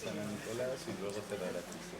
San Nicolás y luego cerrará Cristo.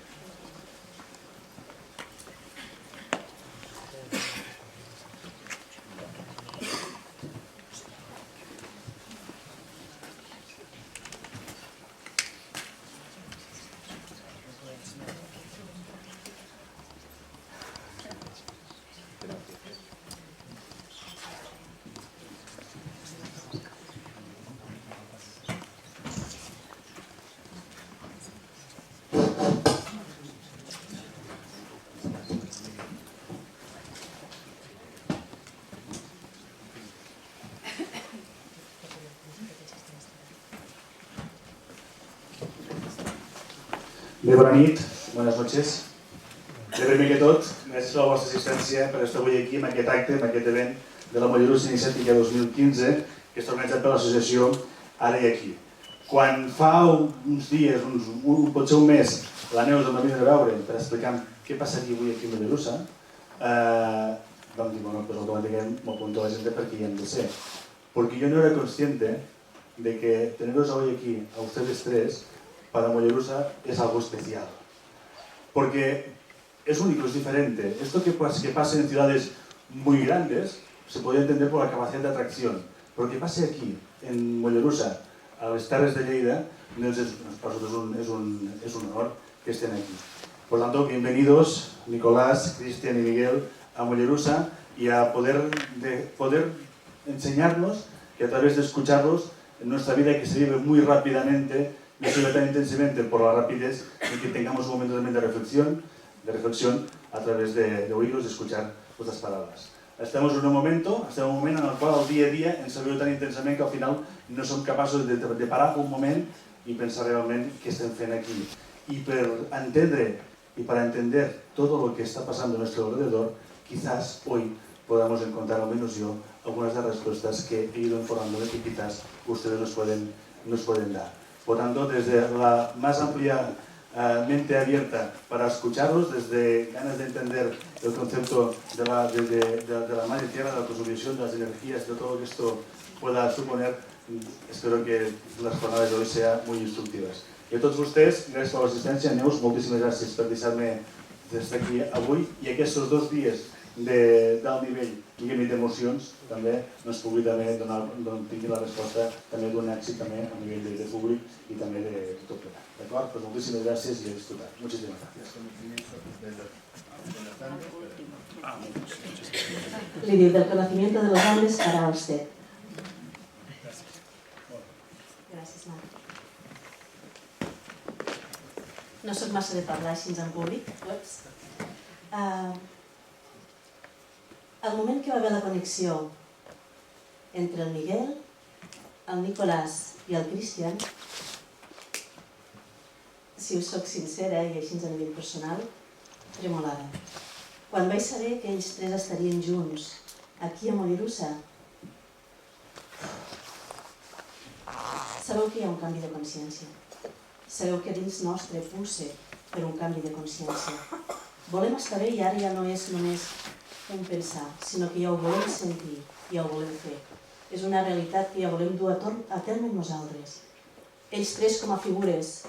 Bé, bona nit, bones noches. Bé, primer que tot, gràcies per la vostra assistència per estar avui aquí en aquest acte, en aquest event de la Mollerussa Iniciàtica 2015 que està organitzat per l'associació Ara i Aquí. Quan fa uns dies, potser un mes, la Neus em va vindre a veure per explicar què passaria avui aquí a Mollerussa, vam dir, bueno, pues automàticament m'apunto a la gent perquè hi hem de ser. Porque yo no era consciente de que teneros hoy aquí, a ustedes tres, para Mollerussa es algo especial. Porque es único, es diferente. Esto que pasa en ciudades muy grandes se puede entender por la capacidad de atracción. Pero que pase aquí, en Mollerussa, a las Terres de Lleida, para nosotros es un honor que estén aquí. Por lo tanto, bienvenidos Nicolás, Cristian y Miguel a Mollerussa y a poder enseñarnos que a través de escucharlos en nuestra vida que se vive muy rápidamente, no se vive tan intensamente por la rapidez y que tengamos un momento también de reflexión a través de oírlos y escuchar vuestras palabras. Estem en un moment en el qual el dia a dia ens viu tan intensament que al final no som capaços de parar un moment i pensar realment què estem fent aquí. Y para entender todo lo que está pasando a nuestro alrededor, quizás hoy podamos encontrar, al menos yo, algunas de las respuestas que he ido informando de que quizás ustedes nos pueden dar. Por tanto, desde la más amplia mente abierta para escucharlos, desde ganas de entender el concepto de la madre tierra, de la cosmovisión, de las energías, de todo lo que esto pueda suponer, espero que las jornadas de hoy sean muy instructivas. I a tots vostès, gràcies per l'assistència. Neus, moltíssimes gràcies per deixar-me estar aquí avui i aquests 2 dies d'alt nivell i d'emocions també ens pugui també tingui la resposta també d'un èxit també a nivell de públic i també de tot plegat. D'acord? Pues moltíssimes gràcies i a disfrutar. Muchísimas gracias. Le digo, del conocimiento de los Andes para usted. Gràcies, Marc. No soc massa de parlar així en públic. Al moment que va haver la connexió entre el Miguel, el Nicolás i el Cristian, si us soc sincera i així a nivell personal, tremolava. Quan vaig saber que ells tres estarien junts aquí a Mollerussa, sabeu que hi ha un canvi de consciència. Sabeu que dins nostre pulsa per un canvi de consciència. Volem estar bé i ara ja no és només un pensar, sinó que ja ho volem sentir, ja ho volem fer. És una realitat que ja volem dur a terme nosaltres. Ells tres com a figures,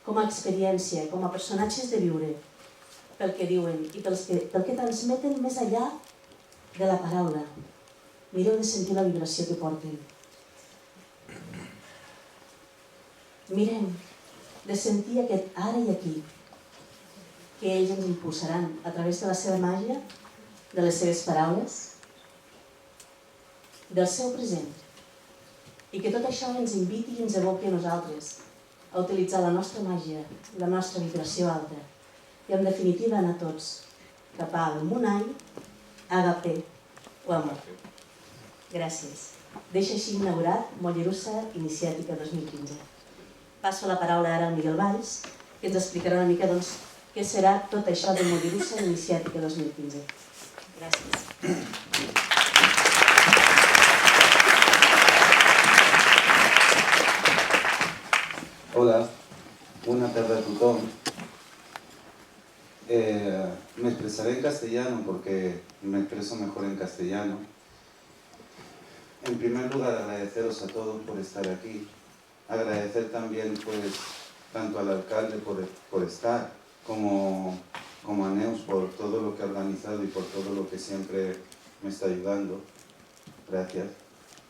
com a experiència, com a personatges de viure, pel que diuen i pel que transmeten més enllà de la paraula. Mireu de sentir la vibració que porten. Mirem de sentir aquest ara i aquí, que ells ens impulsaran a través de la seva màgia, de les seves paraules, del seu present, i que tot això ens inviti i ens evoqui a nosaltres a utilitzar la nostra màgia, la nostra vibració alta, i en definitiva anar tots cap a Munai, Agape o Amor. Gràcies. Deixa així inaugurat Mollerussa Iniciàtica 2015. Passo la paraula ara al Miguel Valls, que ens explicarà una mica què serà tot això de Mollerussa Iniciàtica 2015. Gràcies. Hola, buena tarde a todos. Me expresaré en castellano porque me expreso mejor en castellano. En primer lugar, agradeceros a todos por estar aquí. Agradecer también pues tanto al alcalde por estar, como a Neus por todo lo que ha organizado y por todo lo que siempre me está ayudando. Gracias.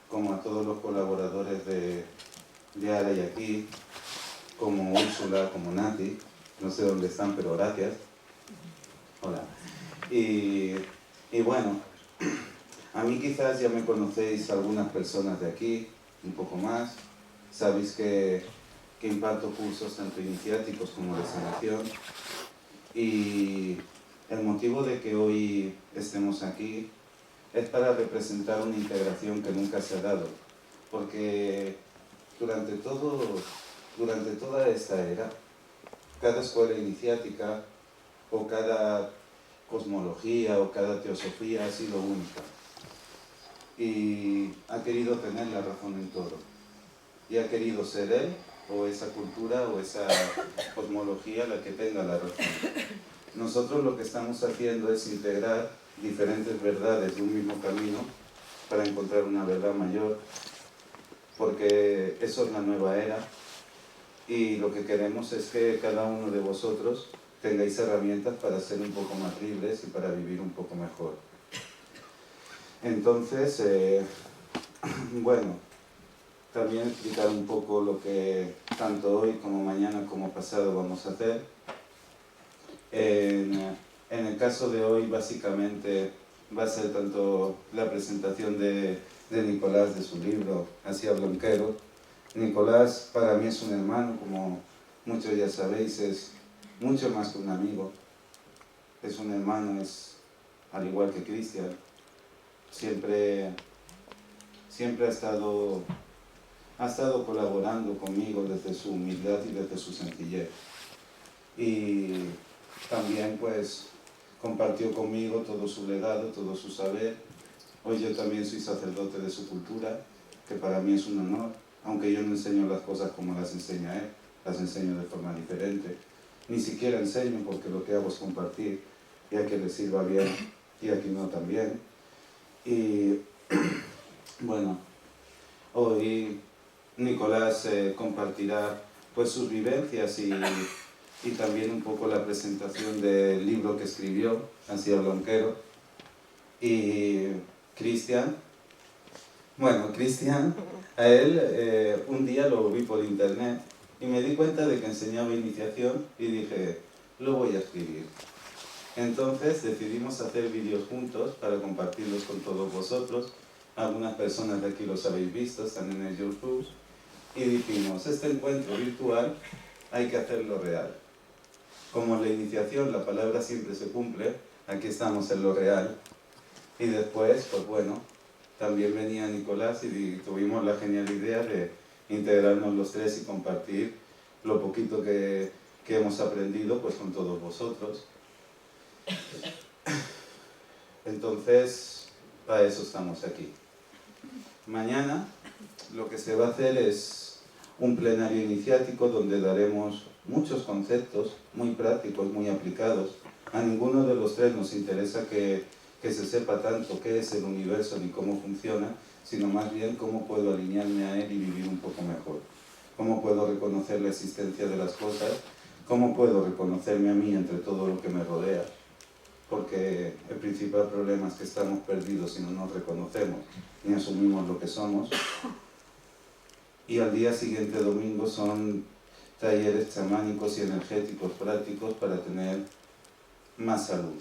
Como a todos los colaboradores de Ara y aquí, como Úrsula, como Nati, no sé dónde están, pero gracias. Hola. Y bueno, a mí quizás ya me conocéis algunas personas de aquí, un poco más. Sabéis que imparto cursos tanto iniciáticos como de sanación. Y el motivo de que hoy estemos aquí es para representar una integración que nunca se ha dado. Porque durante toda esta era, cada escuela iniciática o cada cosmología o cada teosofía ha sido única y ha querido tener la razón en todo y ha querido ser él o esa cultura o esa cosmología la que tenga la razón. Nosotros lo que estamos haciendo es integrar diferentes verdades de un mismo camino para encontrar una verdad mayor, porque eso es la nueva era y lo que queremos es que cada uno de vosotros tengáis herramientas para ser un poco más libres y para vivir un poco mejor. Entonces, bueno, también explicar un poco lo que tanto hoy como mañana como pasado vamos a hacer. En el caso de hoy, básicamente, va a ser tanto la presentación de Nicolás de su libro, Así habla un quero. Nicolás para mí es un hermano, como muchos ya sabéis, es mucho más que un amigo. Es un hermano, es al igual que Cristian. Siempre ha estado colaborando conmigo desde su humildad y desde su sencillez. Y también pues compartió conmigo todo su legado, todo su saber. Hoy yo también soy sacerdote de su cultura, que para mí es un honor, aunque yo no enseño las cosas como las enseña él, las enseño de forma diferente. Ni siquiera enseño porque lo que hago es compartir, y a que le sirva bien y a quien no también. Y bueno, hoy Nicolás compartirá pues sus vivencias y también un poco la presentación del libro que escribió, Así habla un quero. Y Cristian, a él un día lo vi por internet y me di cuenta de que enseñaba iniciación y dije, lo voy a escribir. Entonces decidimos hacer vídeos juntos para compartirlos con todos vosotros. Algunas personas de aquí los habéis visto, están en el YouTube. Y dijimos, este encuentro virtual hay que hacerlo real. Como en la iniciación la palabra siempre se cumple, aquí estamos en lo real. Y después, pues bueno, también venía Nicolás y tuvimos la genial idea de integrarnos los tres y compartir lo poquito que hemos aprendido pues con todos vosotros. Entonces, para eso estamos aquí. Mañana lo que se va a hacer es un plenario iniciático donde daremos muchos conceptos muy prácticos, muy aplicados. A ninguno de los tres nos interesa que se sepa tanto qué es el universo ni cómo funciona, sino más bien cómo puedo alinearme a él y vivir un poco mejor. Cómo puedo reconocer la existencia de las cosas, cómo puedo reconocerme a mí entre todo lo que me rodea. Porque el principal problema es que estamos perdidos si no nos reconocemos ni asumimos lo que somos. Y al día siguiente, domingo, son talleres chamánicos y energéticos prácticos para tener más salud.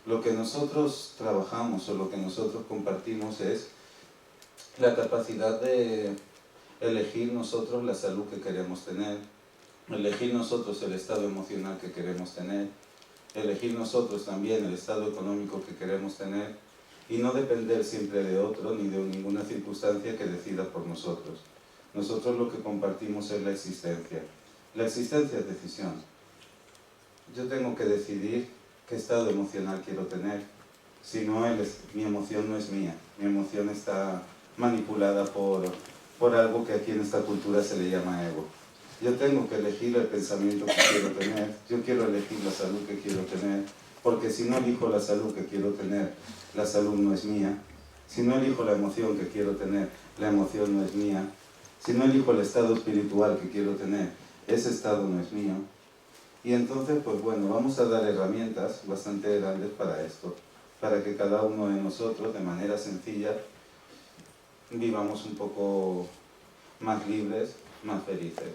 Lo que nosotros trabajamos o lo que nosotros compartimos es la capacidad de elegir nosotros la salud que queremos tener, elegir nosotros el estado emocional que queremos tener, elegir nosotros también el estado económico que queremos tener y no depender siempre de otro ni de ninguna circunstancia que decida por nosotros. Nosotros lo que compartimos es la existencia. La existencia es decisión. Yo tengo que decidir qué estado emocional quiero tener. Si no, mi emoción no es mía. Mi emoción está manipulada por algo que aquí en esta cultura se le llama ego. Yo tengo que elegir el pensamiento que quiero tener. Yo quiero elegir la salud que quiero tener. Porque si no elijo la salud que quiero tener, la salud no es mía. Si no elijo la emoción que quiero tener, la emoción no es mía. Si no elijo el estado espiritual que quiero tener, ese estado no es mío. Y entonces, pues bueno, vamos a dar herramientas bastante grandes para esto, para que cada uno de nosotros, de manera sencilla, vivamos un poco más libres, más felices.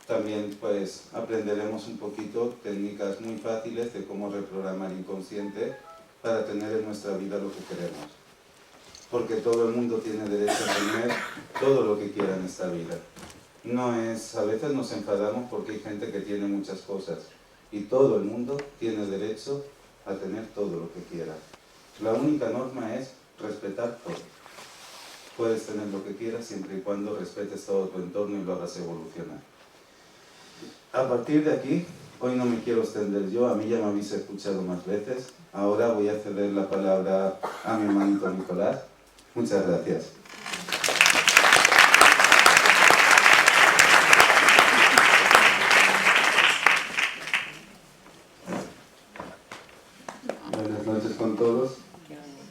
También pues aprenderemos un poquito técnicas muy fáciles de cómo reprogramar inconsciente para tener en nuestra vida lo que queremos. Porque todo el mundo tiene derecho a tener todo lo que quiera en esta vida. No es, a veces nos enfadamos porque hay gente que tiene muchas cosas y todo el mundo tiene derecho a tener todo lo que quiera. La única norma es respetar todo. Puedes tener lo que quieras siempre y cuando respetes todo tu entorno y lo hagas evolucionar. A partir de aquí, hoy no me quiero extender yo, a mí ya me habéis escuchado más veces. Ahora voy a ceder la palabra a mi hermanito Nicolás. Muchas gracias. Buenas noches con todos.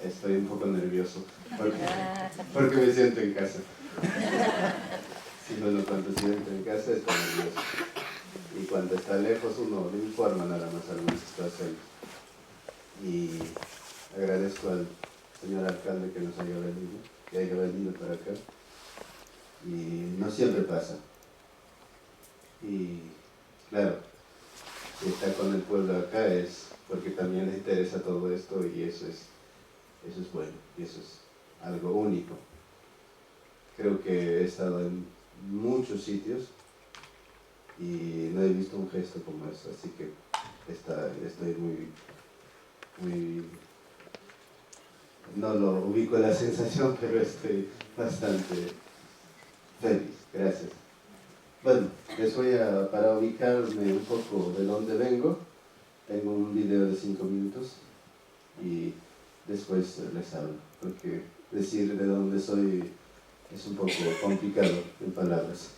Estoy un poco nervioso porque me siento en casa. Si bueno, cuando se siente en casa está nervioso. Y cuando está lejos uno le informa nada más algunas situaciones. Y agradezco al señor alcalde que nos haya venido para acá. Y no siempre pasa. Y claro, si está con el pueblo acá es porque también les interesa todo esto y eso es bueno, y eso es algo único. Creo que he estado en muchos sitios y no he visto un gesto como este, así que estoy muy, no lo ubico la sensación, pero estoy bastante feliz. Gracias. Bueno, les voy para ubicarme un poco de dónde vengo, tengo un video de 5 minutos y después les hablo, porque decir de dónde soy es un poco complicado en palabras.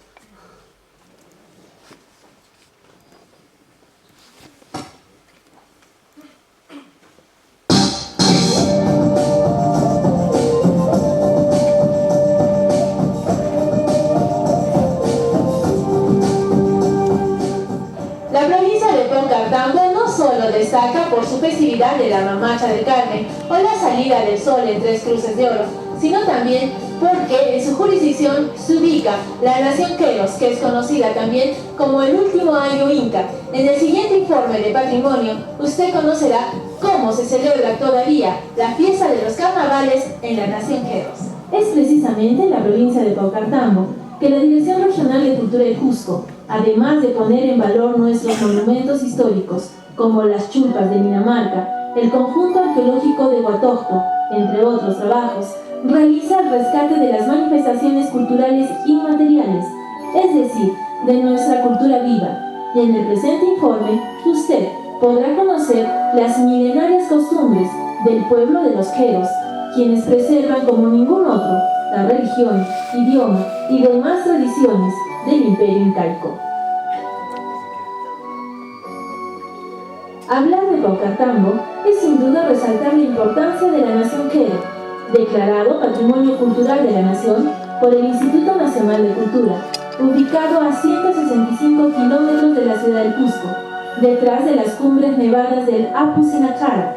La provincia de Paucartambo no solo destaca por su festividad de la Mamacha del Carmen o la salida del sol en 3 cruces de oro, sino también porque en su jurisdicción se ubica la nación Queros, que es conocida también como el último año inca. En el siguiente informe de patrimonio, usted conocerá cómo se celebra todavía la fiesta de los carnavales en la nación Queros. Es precisamente en la provincia de Paucartambo que la Dirección Regional de Cultura de Cusco, además de poner en valor nuestros monumentos históricos, como las chulpas de Minamarca, el conjunto arqueológico de Huatojto, entre otros trabajos, realiza el rescate de las manifestaciones culturales inmateriales, es decir, de nuestra cultura viva. Y en el presente informe, usted podrá conocer las milenarias costumbres del pueblo de los Queros, quienes preservan como ningún otro la religión, idioma y demás tradiciones del Imperio Incaico. Hablar de Paucartambo es sin duda resaltar la importancia de la nación Quero, declarado Patrimonio Cultural de la Nación por el Instituto Nacional de Cultura, ubicado a 165 kilómetros de la ciudad de Cusco, detrás de las cumbres nevadas del Apu Sinacara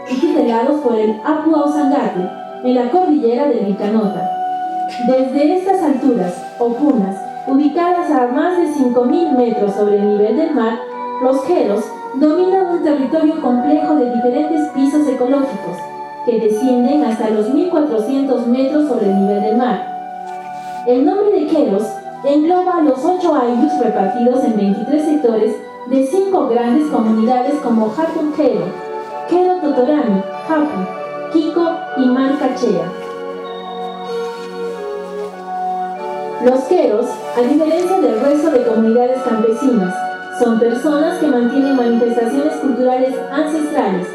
y tutelados por el Apu Ausangate en la cordillera de Vilcanota. Desde estas alturas, o punas, ubicadas a más de 5.000 metros sobre el nivel del mar, los Queros dominan un territorio complejo de diferentes pisos ecológicos que descienden hasta los 1.400 metros sobre el nivel del mar. El nombre de Queros engloba a los 8 ayllus repartidos en 23 sectores de 5 grandes comunidades como Hatun Quero, Quero Totorani, Hapu, Kiko y Marcachea. Los Queros, a diferencia del resto de comunidades campesinas, son personas que mantienen manifestaciones culturales ancestrales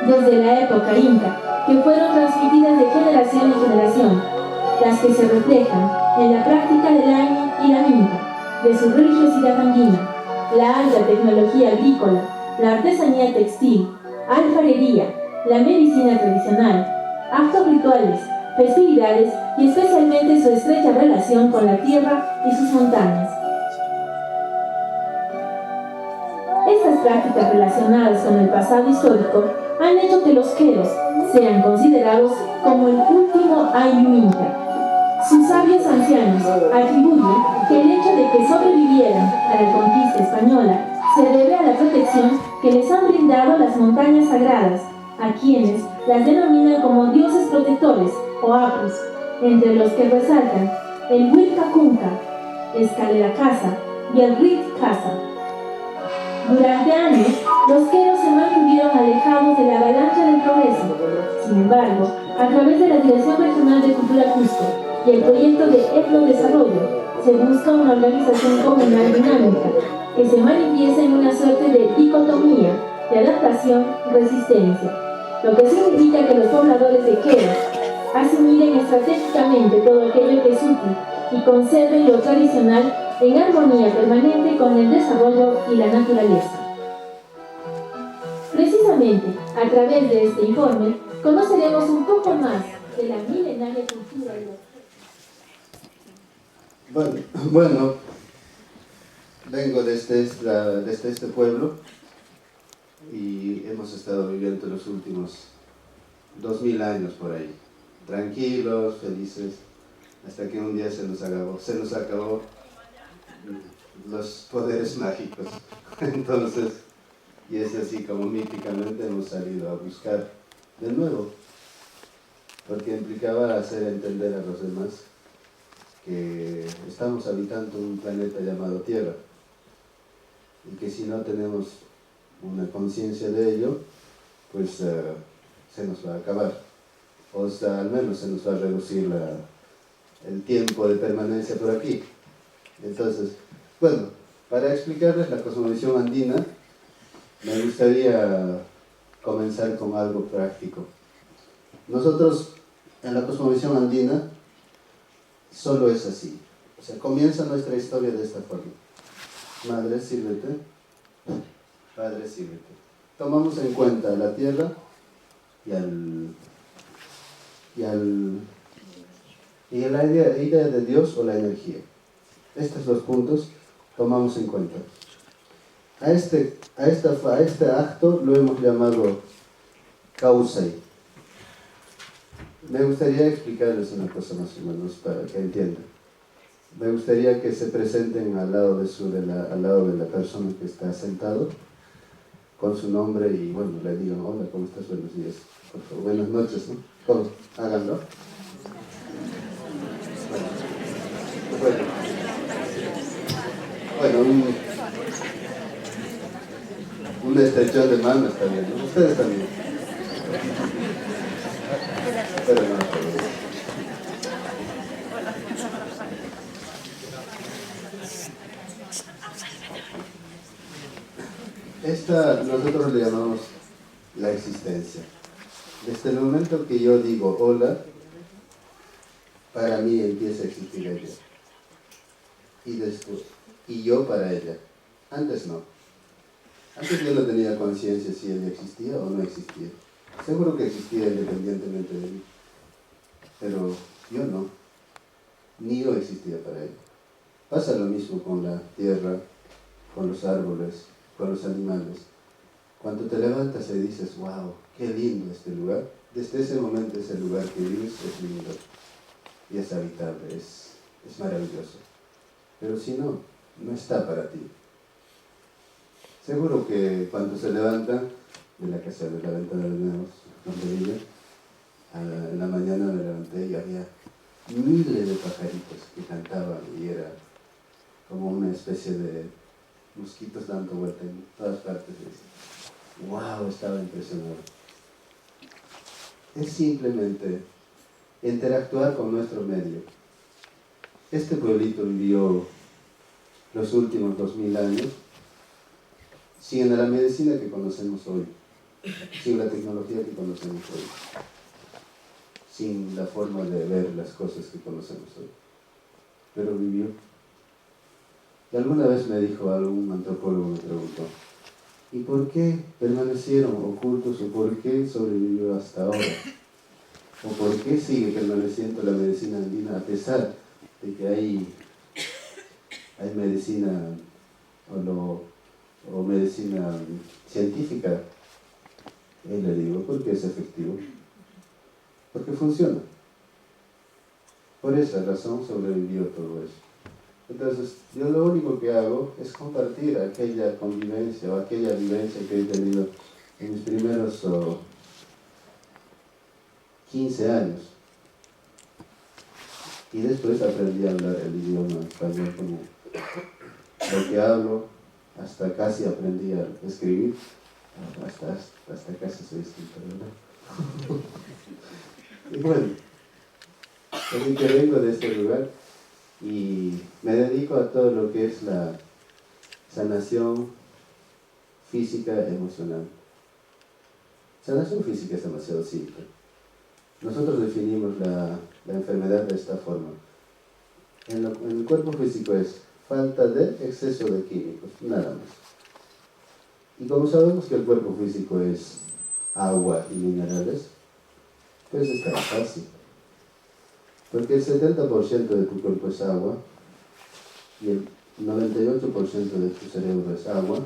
desde la época inca, que fueron transmitidas de generación en generación, las que se reflejan en la práctica del aini y la minta, de su religiosidad andina, la alta tecnología agrícola, la artesanía textil, alfarería, la medicina tradicional, actos rituales, festividades y especialmente su estrecha relación con la tierra y sus montañas. prácticas relacionadas con el pasado histórico han hecho que los queros sean considerados como el último ayllu inca. Sus sabios ancianos atribuyen que el hecho de que sobrevivieran a la conquista española se debe a la protección que les han brindado las montañas sagradas, a quienes las denominan como dioses protectores o apus, entre los que resaltan el Huilcacunca, Escalera Casa y el Rit Casa. Durante años, los queros se mantuvieron alejados de la avalancha del progreso. Sin embargo, a través de la Dirección Regional de Cultura Cusco y el proyecto de etnodesarrollo, se busca una organización comunal dinámica que se manifiesta en una suerte de dicotomía de adaptación-resistencia, lo que significa que los pobladores de queros asimilen estratégicamente todo aquello que es útil y conserven lo tradicional en armonía permanente con el desarrollo y la naturaleza. Precisamente, a través de este informe, conoceremos un poco más de la milenaria cultura de los... Bueno, vengo desde este pueblo y hemos estado viviendo los últimos 2000 años por ahí, tranquilos, felices, hasta que un día se nos acabó los poderes mágicos. Entonces, y es así como míticamente hemos salido a buscar de nuevo, porque implicaba hacer entender a los demás que estamos habitando un planeta llamado Tierra y que si no tenemos una conciencia de ello, pues se nos va a acabar, o sea, al menos se nos va a reducir el tiempo de permanencia por aquí. Entonces, bueno, para explicarles la cosmovisión andina, me gustaría comenzar con algo práctico. Nosotros, en la cosmovisión andina, solo es así. O sea, comienza nuestra historia de esta forma. Madre, sírvete. Padre, sírvete. Tomamos en cuenta la tierra y la idea de Dios o la energía. Estos dos puntos tomamos en cuenta. A este acto lo hemos llamado causai. Me gustaría explicarles una cosa más o menos para que entiendan. Me gustaría que se presenten al lado de la persona que está sentado, con su nombre y bueno, le digan, hola, ¿cómo estás? Buenos días. Por favor, buenas noches, ¿no? ¿Cómo? Háganlo. Bueno, un estrechón de mano está bien, ¿no? Ustedes también. Pero no, nosotros le llamamos la existencia. Desde el momento que yo digo hola, para mí empieza a existir ella. Y después, y yo para ella. Antes no. Antes yo no tenía conciencia si ella existía o no existía. Seguro que existía independientemente de mí. Pero yo no. Ni yo existía para ella. Pasa lo mismo con la tierra, con los árboles, con los animales. Cuando te levantas y dices, wow, qué lindo este lugar, desde ese momento ese lugar que vives es lindo y es habitable, es maravilloso. Pero si no, no está para ti. Seguro que cuando se levanta de la casa de la ventana de nuevos, donde vive, en la mañana me levanté y había miles de pajaritos que cantaban y era como una especie de mosquitos dando vuelta en todas partes. ¡Wow! Estaba impresionado. Es simplemente interactuar con nuestro medio. Este pueblito vivió los últimos 2000 años sin la medicina que conocemos hoy, sin la tecnología que conocemos hoy, sin la forma de ver las cosas que conocemos hoy. Pero vivió. Y alguna vez me dijo algún antropólogo, me preguntó, ¿y por qué permanecieron ocultos o por qué sobrevivió hasta ahora? ¿O por qué sigue permaneciendo la medicina andina a pesar de que hay medicina o medicina científica. Y le digo, ¿por qué es efectivo? Porque funciona. Por esa razón sobrevivió todo eso. Entonces, yo lo único que hago es compartir aquella convivencia o aquella vivencia que he tenido en mis primeros 15 años. Y después aprendí a hablar el idioma español como lo que hablo, hasta casi aprendí a escribir, hasta casi soy escritor, ¿verdad? Y bueno, así que vengo de este lugar y me dedico a todo lo que es la sanación física emocional. Sanación física es demasiado simple. Nosotros definimos la enfermedad de esta forma. En el cuerpo físico es falta de exceso de químicos, nada más. Y como sabemos que el cuerpo físico es agua y minerales, pues está fácil. Porque el 70% de tu cuerpo es agua y el 98% de tu cerebro es agua,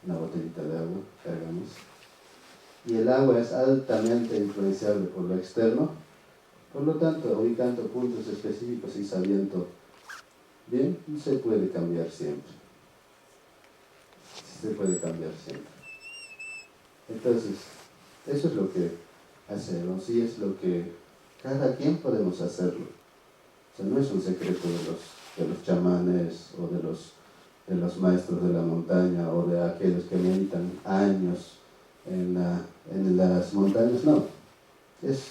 una botellita de agua, cargamos. Y el agua es altamente influenciable por lo externo, por lo tanto, ubicando puntos específicos y sabiendo bien, se puede cambiar siempre. Se puede cambiar siempre. Entonces, eso es lo que hacemos y es lo que cada quien podemos hacerlo. O sea, no es un secreto de los chamanes o de los maestros de la montaña o de aquellos que meditan años en las montañas, no. Es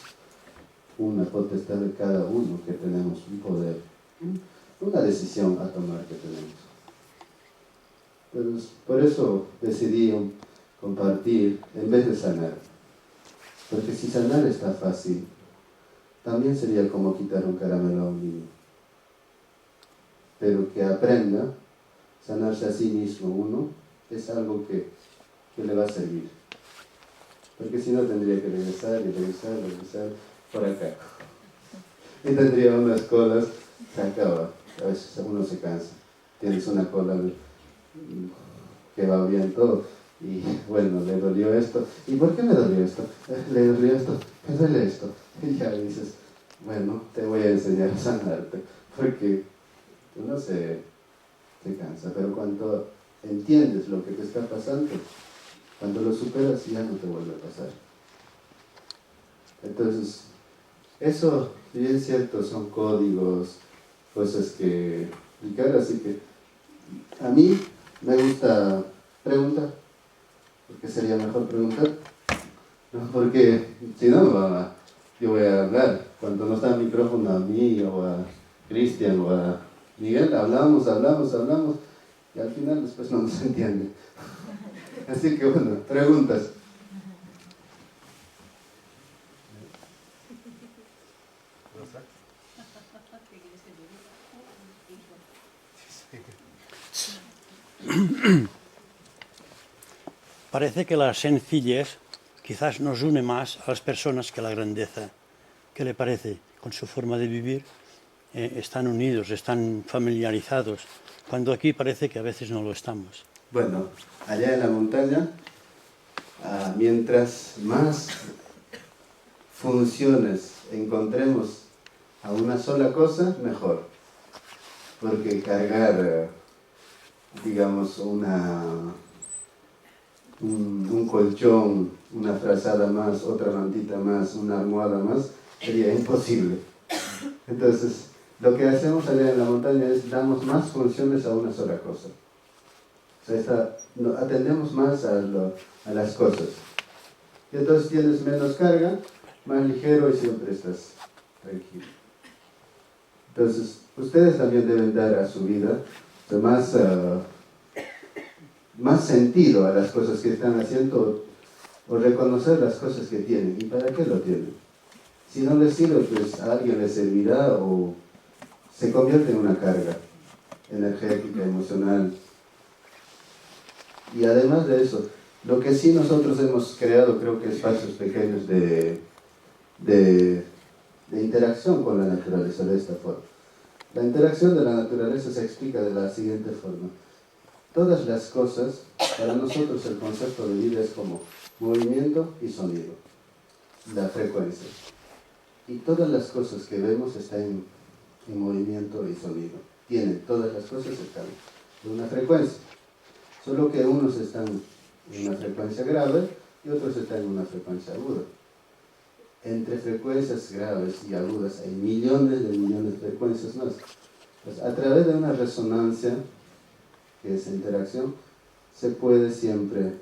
una potestad de cada uno que tenemos un poder, una decisión a tomar que tenemos. Entonces, por eso decidí compartir en vez de sanar. Porque si sanar está fácil, también sería como quitar un caramelo a un niño. Pero que aprenda a sanarse a sí mismo uno, es algo que le va a servir. Porque si no tendría que regresar por acá. Y tendría unas colas, se acaba. A veces uno se cansa. Tienes una cola que va bien todo. Y bueno, le dolió esto. ¿Y por qué me dolió esto? Le dolió esto. ¿Me duele esto? Y ya dices, bueno, te voy a enseñar a sanarte. Porque uno se cansa. Pero cuando entiendes lo que te está pasando, cuando lo superas ya no te vuelve a pasar. Entonces, eso, si bien es cierto, son códigos, cosas que explicar, así que a mí me gusta preguntar, porque sería mejor preguntar, ¿no? Porque si no, yo voy a hablar, cuando no está el micrófono a mí o a Cristian o a Miguel, hablamos, y al final después no nos entiende. Así que bueno, preguntas. Parece que la sencillez quizás nos une más a las personas que la grandeza. ¿Qué le parece? Con su forma de vivir están unidos, están familiarizados, cuando aquí parece que a veces no lo estamos. Bueno, allá en la montaña, mientras más funciones encontremos a una sola cosa, mejor. Porque cargar, digamos, un colchón, una frazada más, otra mantita más, una almohada más, sería imposible. Entonces, lo que hacemos allá en la montaña es damos más funciones a una sola cosa. O sea, atendemos más a las cosas. Y entonces tienes menos carga, más ligero y siempre estás tranquilo. Entonces, ustedes también deben dar a su vida más sentido a las cosas que están haciendo o reconocer las cosas que tienen. ¿Y para qué lo tienen? Si no les sirve, pues a alguien les servirá o se convierte en una carga energética, emocional. Y además de eso, lo que sí nosotros hemos creado, creo que espacios pequeños de interacción con la naturaleza de esta forma. La interacción de la naturaleza se explica de la siguiente forma. Todas las cosas Para nosotros el concepto de vida es como movimiento y sonido, la frecuencia. Y todas las cosas que vemos están en movimiento y sonido. Todas las cosas están en una frecuencia. Solo que unos están en una frecuencia grave y otros están en una frecuencia aguda. Entre frecuencias graves y agudas hay millones de frecuencias más. Pues a través de una resonancia, que es interacción, se puede siempre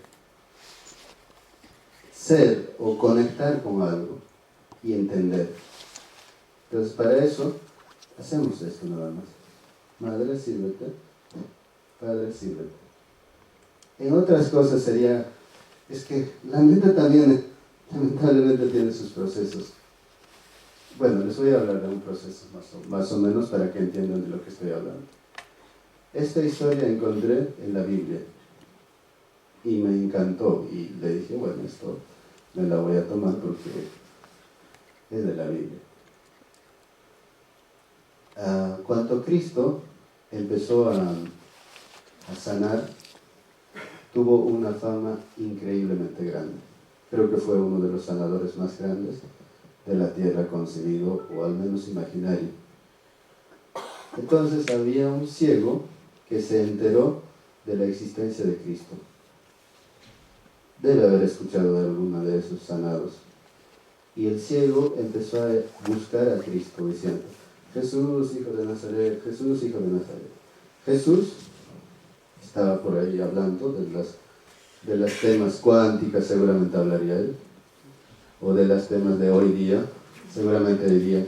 ser o conectar con algo y entender. Entonces para eso hacemos esto nada más. Madre, sírvete. Padre, sírvete. En otras cosas sería, es que la mente también lamentablemente tiene sus procesos. Bueno, les voy a hablar de un proceso más o menos para que entiendan de lo que estoy hablando. Esta historia encontré en la Biblia y me encantó y le dije, bueno, esto me la voy a tomar porque es de la Biblia. Cuando Cristo empezó a sanar, tuvo una fama increíblemente grande. Creo que fue uno de los sanadores más grandes de la tierra concebido, o al menos imaginario. Entonces había un ciego que se enteró de la existencia de Cristo. Debe haber escuchado de alguno de esos sanados. Y el ciego empezó a buscar a Cristo diciendo, Jesús, hijo de Nazaret, Jesús, hijo de Nazaret. Jesús estaba por ahí hablando de las temas cuánticas, seguramente hablaría él, o de las temas de hoy día, seguramente diría,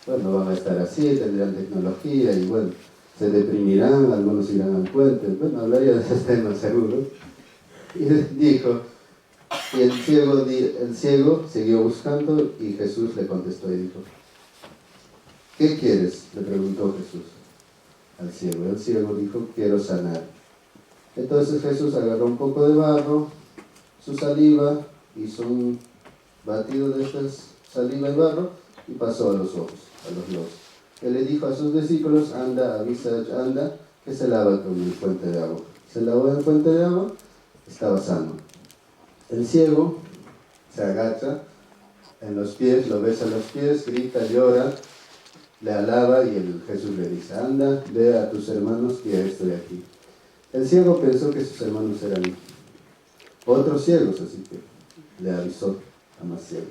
bueno, van a estar así, tendrán tecnología y bueno, se deprimirán, algunos irán al puente, bueno, hablaría de esos temas seguro. Y dijo, y el ciego siguió buscando y Jesús le contestó y dijo, ¿qué quieres?, le preguntó Jesús al ciego. El ciego dijo, quiero sanar. Entonces Jesús agarró un poco de barro, su saliva, hizo un batido de esta saliva y barro y pasó a los ojos, a los lobos. Él le dijo a sus discípulos, anda, avisa, anda, que se lava con el fuente de agua. Se lavó en el fuente de agua, estaba sano. El ciego se agacha en los pies, lo besa en los pies, grita, llora, le alaba y Jesús le dice, anda, ve a tus hermanos que ya estoy aquí. El ciego pensó que sus hermanos eran otros ciegos, así que le avisó a más ciegos.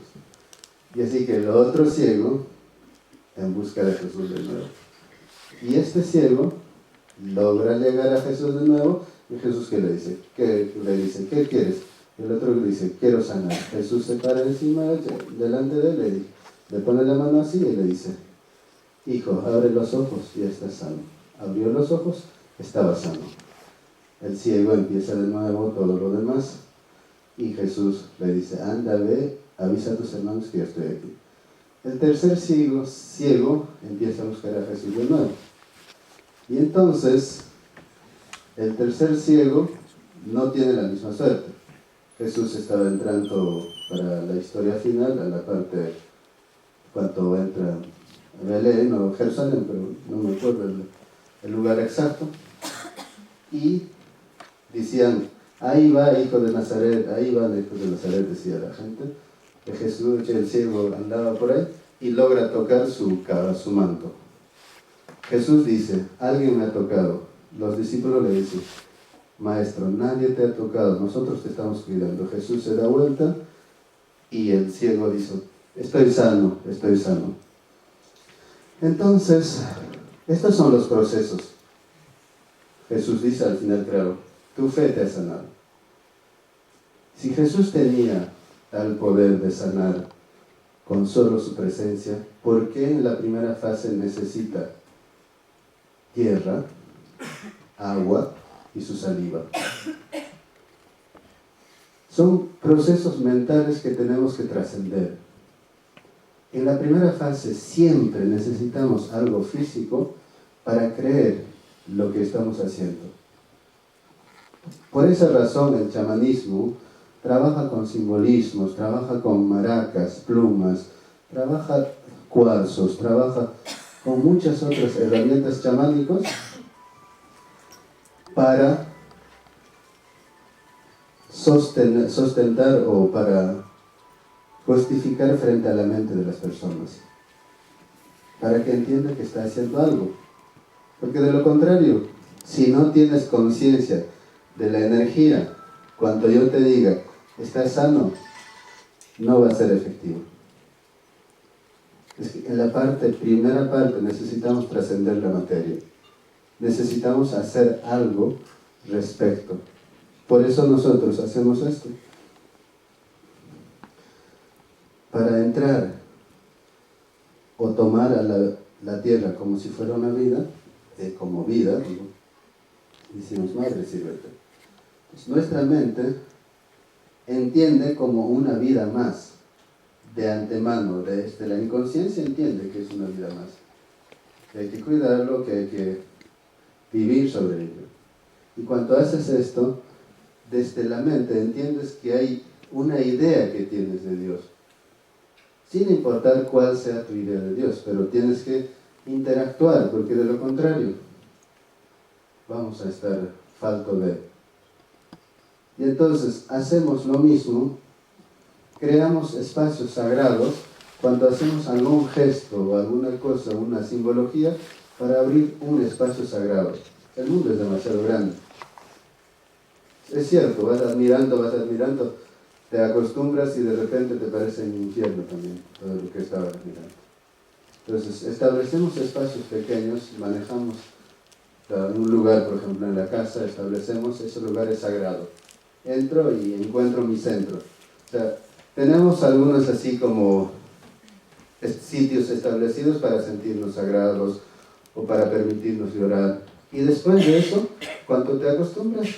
Y así que el otro ciego, en busca de Jesús de nuevo. Y este ciego logra llegar a Jesús de nuevo, y Jesús ¿qué le dice? ¿Qué quieres? Y el otro le dice, quiero sanar. Jesús se para encima, delante de él, le pone la mano así y le dice, hijo, abre los ojos y estás sano. Abrió los ojos, estaba sano. El ciego empieza de nuevo todo lo demás y Jesús le dice, anda, ve, avisa a tus hermanos que yo estoy aquí. El tercer ciego empieza a buscar a Jesús de nuevo. Y entonces, el tercer ciego no tiene la misma suerte. Jesús estaba entrando para la historia final, a la parte cuando entra a Belén o Jerusalén, pero no me acuerdo el lugar exacto. Y decían, ahí va hijo de Nazaret, ahí va el hijo de Nazaret, decía la gente. Que Jesús, el ciego, andaba por ahí y logra tocar su manto. Jesús dice, alguien me ha tocado. Los discípulos le dicen, maestro, nadie te ha tocado, nosotros te estamos cuidando. Jesús se da vuelta y el ciego dice, estoy sano, estoy sano. Entonces, estos son los procesos. Jesús dice al final, claro, tu fe te ha sanado. Si Jesús tenía tal poder de sanar con solo su presencia, ¿por qué en la primera fase necesita tierra, agua y su saliva? Son procesos mentales que tenemos que trascender. En la primera fase siempre necesitamos algo físico para creer lo que estamos haciendo. Por esa razón el chamanismo trabaja con simbolismos, trabaja con maracas, plumas, trabaja cuarzos, trabaja con muchas otras herramientas chamánicas para sustentar o para justificar frente a la mente de las personas, para que entienda que está haciendo algo. Porque de lo contrario, si no tienes conciencia de la energía, cuando yo te diga, estás sano, no va a ser efectivo. Es que en la primera parte necesitamos trascender la materia. Necesitamos hacer algo respecto. Por eso nosotros hacemos esto. Para entrar o tomar a la tierra como si fuera una vida, como vida, digo, decimos, madre, sírvete. Pues nuestra mente entiende como una vida más. De antemano, desde la inconsciencia entiende que es una vida más. Que hay que cuidarlo, que hay que vivir sobre ello. Y cuando haces esto, desde la mente entiendes que hay una idea que tienes de Dios. Sin importar cuál sea tu idea de Dios, pero tienes que interactuar, porque de lo contrario, vamos a estar falto de. Y entonces hacemos lo mismo, creamos espacios sagrados cuando hacemos algún gesto o alguna cosa, una simbología, para abrir un espacio sagrado. El mundo es demasiado grande. Es cierto, vas admirando, te acostumbras y de repente te parece un infierno también todo lo que estabas mirando. Entonces, establecemos espacios pequeños, manejamos un lugar, por ejemplo, en la casa, establecemos, ese lugar es sagrado. Entro y encuentro mi centro. O sea, tenemos algunos así como sitios establecidos para sentirnos sagrados o para permitirnos llorar. Y después de eso, cuando te acostumbras,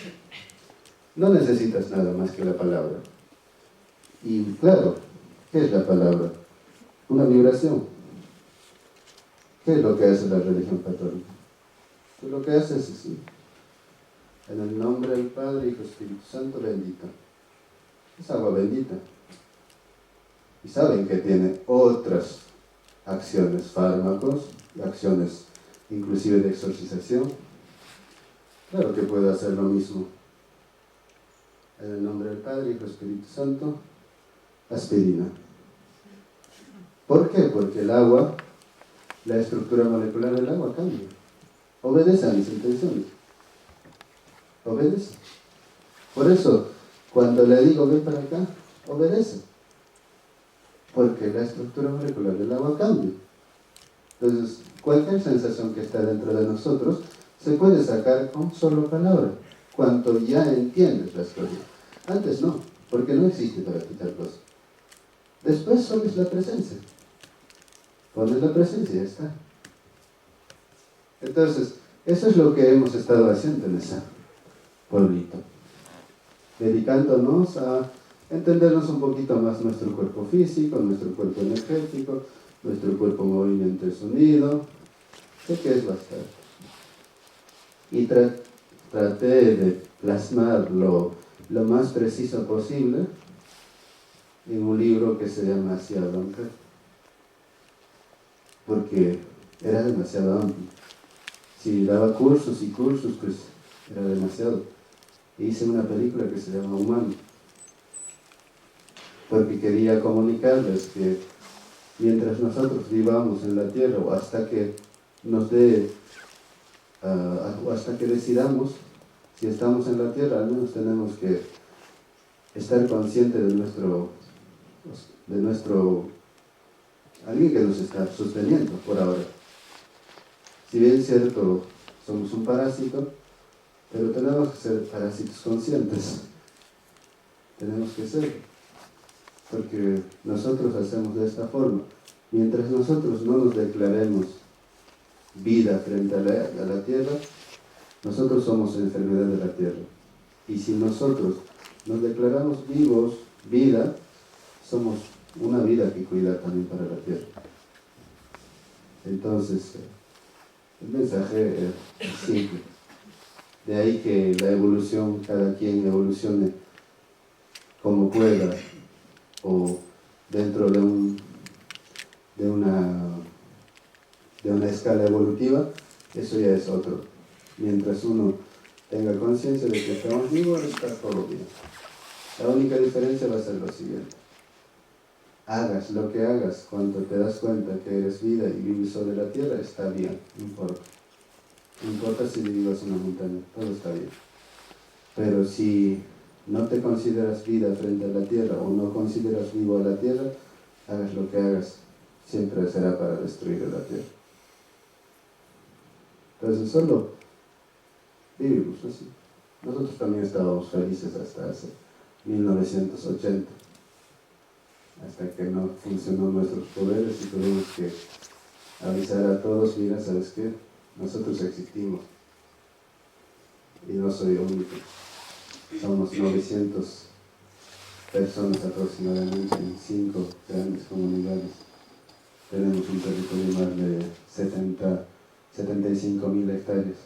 no necesitas nada más que la palabra. Y claro, ¿qué es la palabra? Una vibración. ¿Qué es lo que hace la religión católica? Pues lo que hace es así. En el nombre del Padre, Hijo, Espíritu Santo, bendita. Es agua bendita. Y saben que tiene otras acciones, fármacos, acciones inclusive de exorcización. Claro que puede hacer lo mismo. En el nombre del Padre, Hijo, Espíritu Santo, aspirina. ¿Por qué? Porque el agua, la estructura molecular del agua cambia. Obedece a mis intenciones. Obedece. Por eso, cuando le digo ven para acá, obedece. Porque la estructura molecular del agua cambia. Entonces, cualquier sensación que está dentro de nosotros se puede sacar con solo palabra, cuando ya entiendes las cosas. Antes no, porque no existe para quitar cosas. Después solo es la presencia. Pones la presencia y ya está. Entonces, eso es lo que hemos estado haciendo en ese pueblito. Dedicándonos a entendernos un poquito más nuestro cuerpo físico, nuestro cuerpo energético, nuestro cuerpo movimiento y sonido. Sé que es bastante. Y traté de plasmarlo lo más preciso posible en un libro que se llama Hacia Blanca, porque era demasiado amplio. Si daba cursos y cursos, pues era demasiado. Hice una película que se llama Humano, porque quería comunicarles que mientras nosotros vivamos en la tierra o hasta que nos dé, o hasta que decidamos si estamos en la tierra, al menos tenemos que estar conscientes de nuestro alguien que nos está sosteniendo por ahora. Si bien es cierto, somos un parásito, pero tenemos que ser parásitos conscientes. Tenemos que ser, porque nosotros hacemos de esta forma. Mientras nosotros no nos declaremos vida frente a la tierra, nosotros somos enfermedad de la tierra. Y si nosotros nos declaramos vivos, vida, somos una vida que cuida también para la tierra. Entonces, el mensaje es simple. De ahí que la evolución, cada quien evolucione como pueda, o dentro de una escala evolutiva, eso ya es otro. Mientras uno tenga conciencia de que estamos vivos, está todo bien. La única diferencia va a ser lo siguiente. Hagas lo que hagas, cuando te das cuenta que eres vida y vives sobre la tierra, está bien, no importa. No importa si vivas en una montaña, todo está bien. Pero si no te consideras vida frente a la tierra o no consideras vivo a la tierra, hagas lo que hagas, siempre será para destruir la tierra. Entonces solo vivimos así. Nosotros también estábamos felices hasta hace 1980, hasta que no funcionó nuestros poderes y tuvimos que avisar a todos, mira, ¿sabes qué? Nosotros existimos y no soy único. Somos 900 personas aproximadamente en 5 grandes comunidades. Tenemos un territorio de más de 75.000 hectáreas.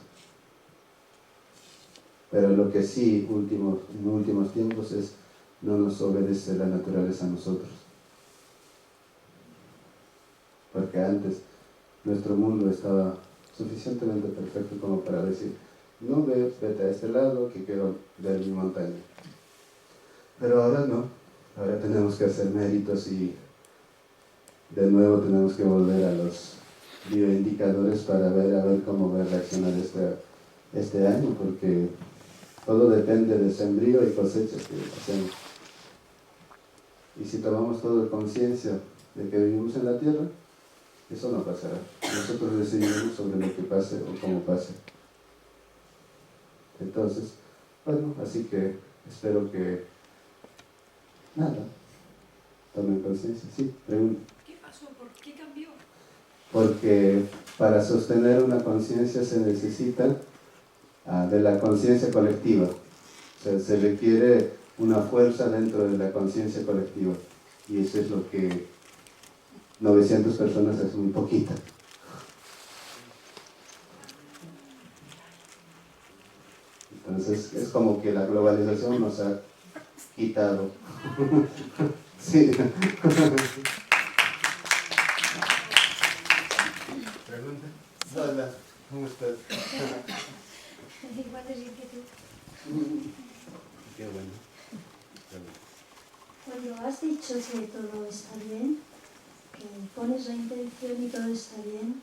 Pero lo que sí en últimos tiempos es no nos obedece la naturaleza a nosotros. Porque antes nuestro mundo estaba suficientemente perfecto como para decir, no vete a este lado que quiero ver mi montaña. Pero ahora no, ahora tenemos que hacer méritos y de nuevo tenemos que volver a los bioindicadores para ver cómo va a reaccionar este año, porque todo depende de sembrío y cosecha que hacemos. Y si tomamos toda conciencia de que vivimos en la tierra, eso no pasará. Nosotros decidimos sobre lo que pase o cómo pase. Entonces, bueno, así que espero que nada, tomen conciencia. Sí, pregunta. ¿Qué pasó? ¿Por qué cambió? Porque para sostener una conciencia se necesita de la conciencia colectiva. O sea, se requiere una fuerza dentro de la conciencia colectiva. Y eso es lo que 900 personas es muy poquita. Entonces es como que la globalización nos ha quitado. Sí. Pregunta. Hola, ¿cómo estás? Igual es inquietud. Qué bueno. Cuando has dicho que todo está bien, que pones la intención y todo está bien,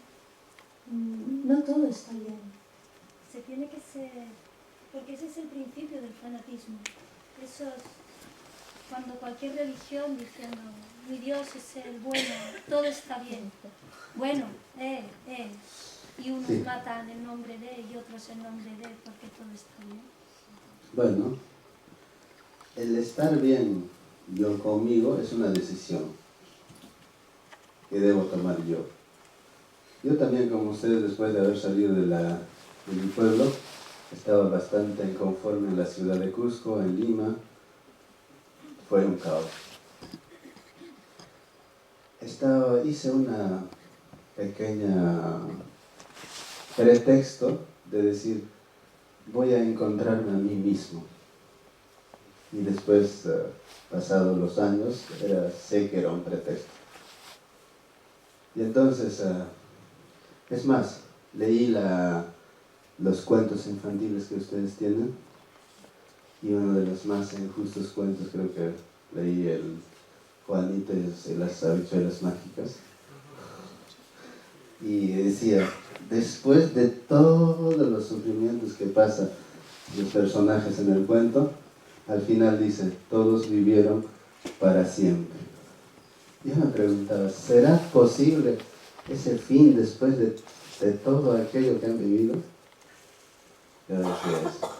no todo está bien. Se tiene que ser, porque ese es el principio del fanatismo. Eso es cuando cualquier religión diciendo, mi Dios es el bueno, todo está bien. Bueno, y unos Sí. matan en nombre de y otros en nombre de, porque todo está bien. Bueno, el estar bien yo conmigo es una decisión que debo tomar yo. Yo también, como ustedes, después de haber salido de mi pueblo, estaba bastante inconforme en la ciudad de Cusco, en Lima. Fue un caos. Hice una pequeña pretexto de decir, voy a encontrarme a mí mismo. Y después, pasados los años, sé que era un pretexto. Y entonces, es más, leí los cuentos infantiles que ustedes tienen, y uno de los más injustos cuentos creo que leí el Juanito y las habichuelas mágicas. Y decía, después de todos los sufrimientos que pasan los personajes en el cuento, al final dice, todos vivieron para siempre. Yo me preguntaba, ¿será posible ese fin después de todo aquello que han vivido? Yo decía eso.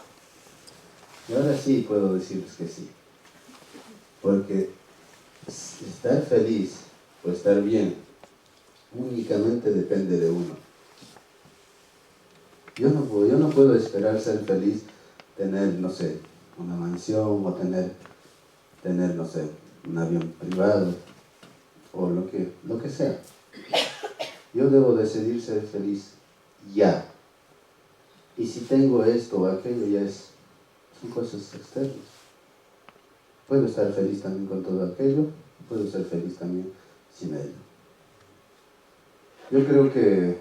Y ahora sí puedo decirles que sí. Porque estar feliz o estar bien únicamente depende de uno. Yo no puedo esperar ser feliz, tener, no sé, una mansión o tener, no sé, un avión privado o lo que sea. Yo debo decidir ser feliz ya. Y si tengo esto o aquello, son cosas externas. Puedo estar feliz también con todo aquello, puedo ser feliz también sin ello. Yo creo que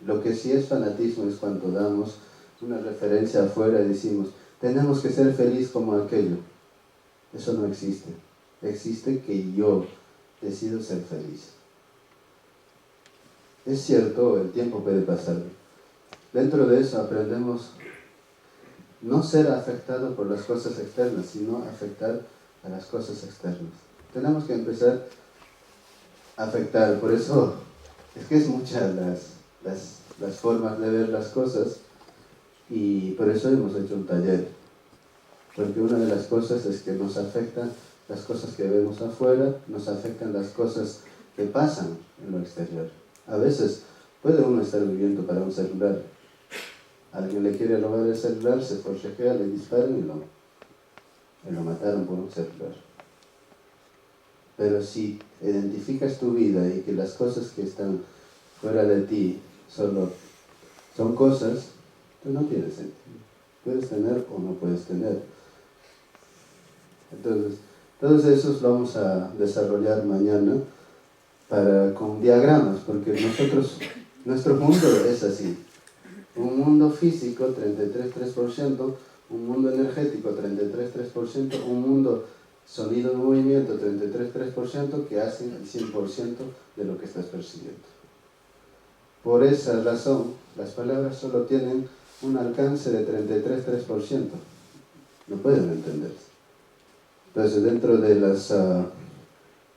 lo que sí es fanatismo es cuando damos una referencia afuera y decimos, tenemos que ser feliz como aquello. Eso no existe. Existe que yo decido ser feliz. Es cierto, el tiempo puede pasar. Dentro de eso aprendemos no ser afectado por las cosas externas, sino afectar a las cosas externas. Tenemos que empezar a afectar, por eso es que es muchas las formas de ver las cosas y por eso hemos hecho un taller. Porque una de las cosas es que nos afectan las cosas que vemos afuera, nos afectan las cosas que pasan en lo exterior. A veces puede uno estar viviendo para un celular. Alguien le quiere robar el celular, se forcejea, le disparan y lo mataron por un celular. Pero si identificas tu vida y que las cosas que están fuera de ti solo son cosas, tú no tienes sentido. Puedes tener o no puedes tener. Entonces, todos esos vamos a desarrollar mañana con diagramas, porque nuestro mundo es así. Un mundo físico, 33,3%, un mundo energético, 33,3%, un mundo sonido de movimiento, 33,3%, que hacen el 100% de lo que estás percibiendo. Por esa razón, las palabras solo tienen un alcance de 33,3%. No pueden entenderse. Entonces, dentro de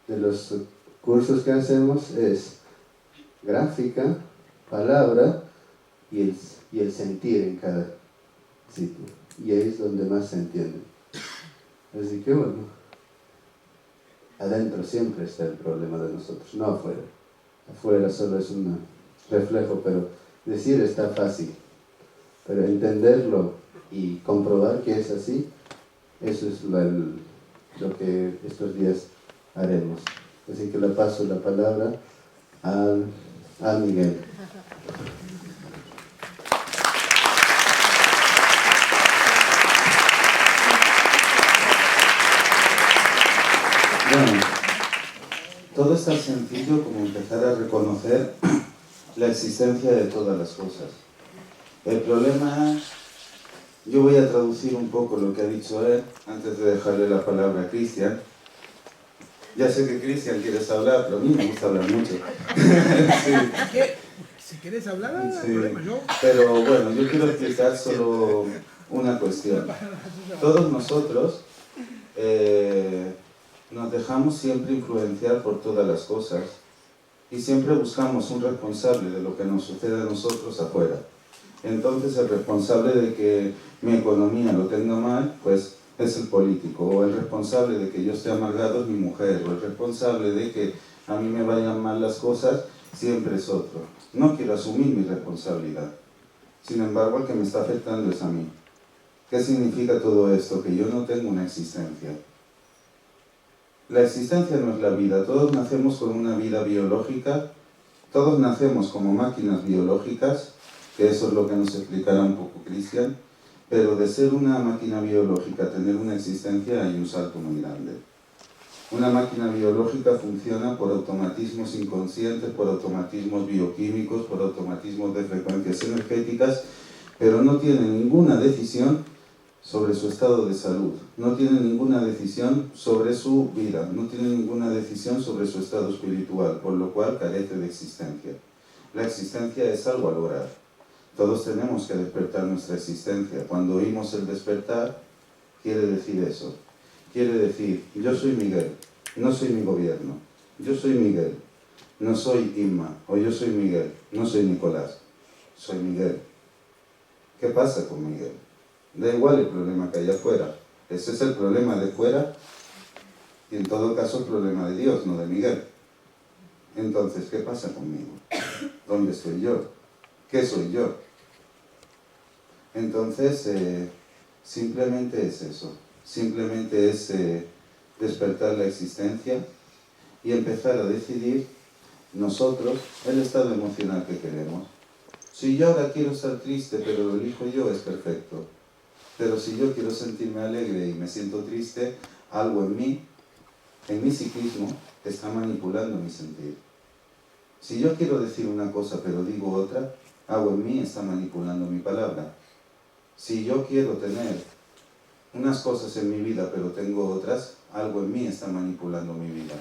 los cursos que hacemos es gráfica, palabra y el sentir en cada sitio. Y ahí es donde más se entiende. Así que bueno, adentro siempre está el problema de nosotros, no afuera. Afuera solo es un reflejo, pero decir está fácil. Pero entenderlo y comprobar que es así, eso es lo que estos días haremos. Así que le paso la palabra a Miguel. Bueno, todo es tan sencillo como empezar a reconocer la existencia de todas las cosas. El problema, yo voy a traducir un poco lo que ha dicho él, antes de dejarle la palabra a Cristian. Ya sé que Cristian quieres hablar, pero a mí me gusta hablar mucho. Sí. Si quieres hablar, no hay Sí. problema, yo. Pero bueno, yo quiero explicar solo una cuestión. Todos nosotros nos dejamos siempre influenciar por todas las cosas y siempre buscamos un responsable de lo que nos sucede a nosotros afuera. Entonces el responsable de que mi economía lo tenga mal, pues es el político, o el responsable de que yo esté amargado es mi mujer, o el responsable de que a mí me vayan mal las cosas siempre es otro. No quiero asumir mi responsabilidad. Sin embargo, el que me está afectando es a mí. ¿Qué significa todo esto? Que yo no tengo una existencia. La existencia no es la vida. Todos nacemos con una vida biológica, todos nacemos como máquinas biológicas, que eso es lo que nos explicará un poco Cristian, pero de ser una máquina biológica a tener una existencia hay un salto muy grande. Una máquina biológica funciona por automatismos inconscientes, por automatismos bioquímicos, por automatismos de frecuencias energéticas, pero no tiene ninguna decisión sobre su estado de salud, no tiene ninguna decisión sobre su vida, no tiene ninguna decisión sobre su estado espiritual, por lo cual carece de existencia. La existencia es algo a lograr. Todos tenemos que despertar nuestra existencia. Cuando oímos el despertar, quiere decir eso. Quiere decir, yo soy Miguel, no soy mi gobierno. Yo soy Miguel, no soy Inma. O yo soy Miguel, no soy Nicolás. Soy Miguel. ¿Qué pasa con Miguel? Da igual el problema que hay afuera. Ese es el problema de fuera y en todo caso el problema de Dios, no de Miguel. Entonces, ¿qué pasa conmigo? ¿Dónde estoy yo? ¿Qué soy yo? Entonces, simplemente es eso. Simplemente es despertar la existencia y empezar a decidir nosotros el estado emocional que queremos. Si yo ahora quiero estar triste, pero lo elijo yo, es perfecto. Pero si yo quiero sentirme alegre y me siento triste, algo en mi psiquismo, está manipulando mi sentir. Si yo quiero decir una cosa pero digo otra, algo en mí está manipulando mi palabra. Si yo quiero tener unas cosas en mi vida, pero tengo otras, algo en mí está manipulando mi vida.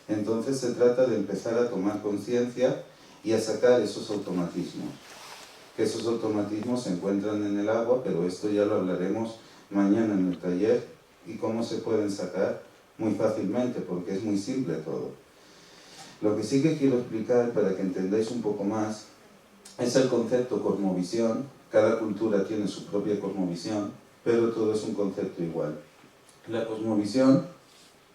Entonces se trata de empezar a tomar conciencia y a sacar esos automatismos. Que esos automatismos se encuentran en el agua, pero esto ya lo hablaremos mañana en el taller, y cómo se pueden sacar muy fácilmente, porque es muy simple todo. Lo que sí que quiero explicar, para que entendáis un poco más, es el concepto cosmovisión. Cada cultura tiene su propia cosmovisión, pero todo es un concepto igual. La cosmovisión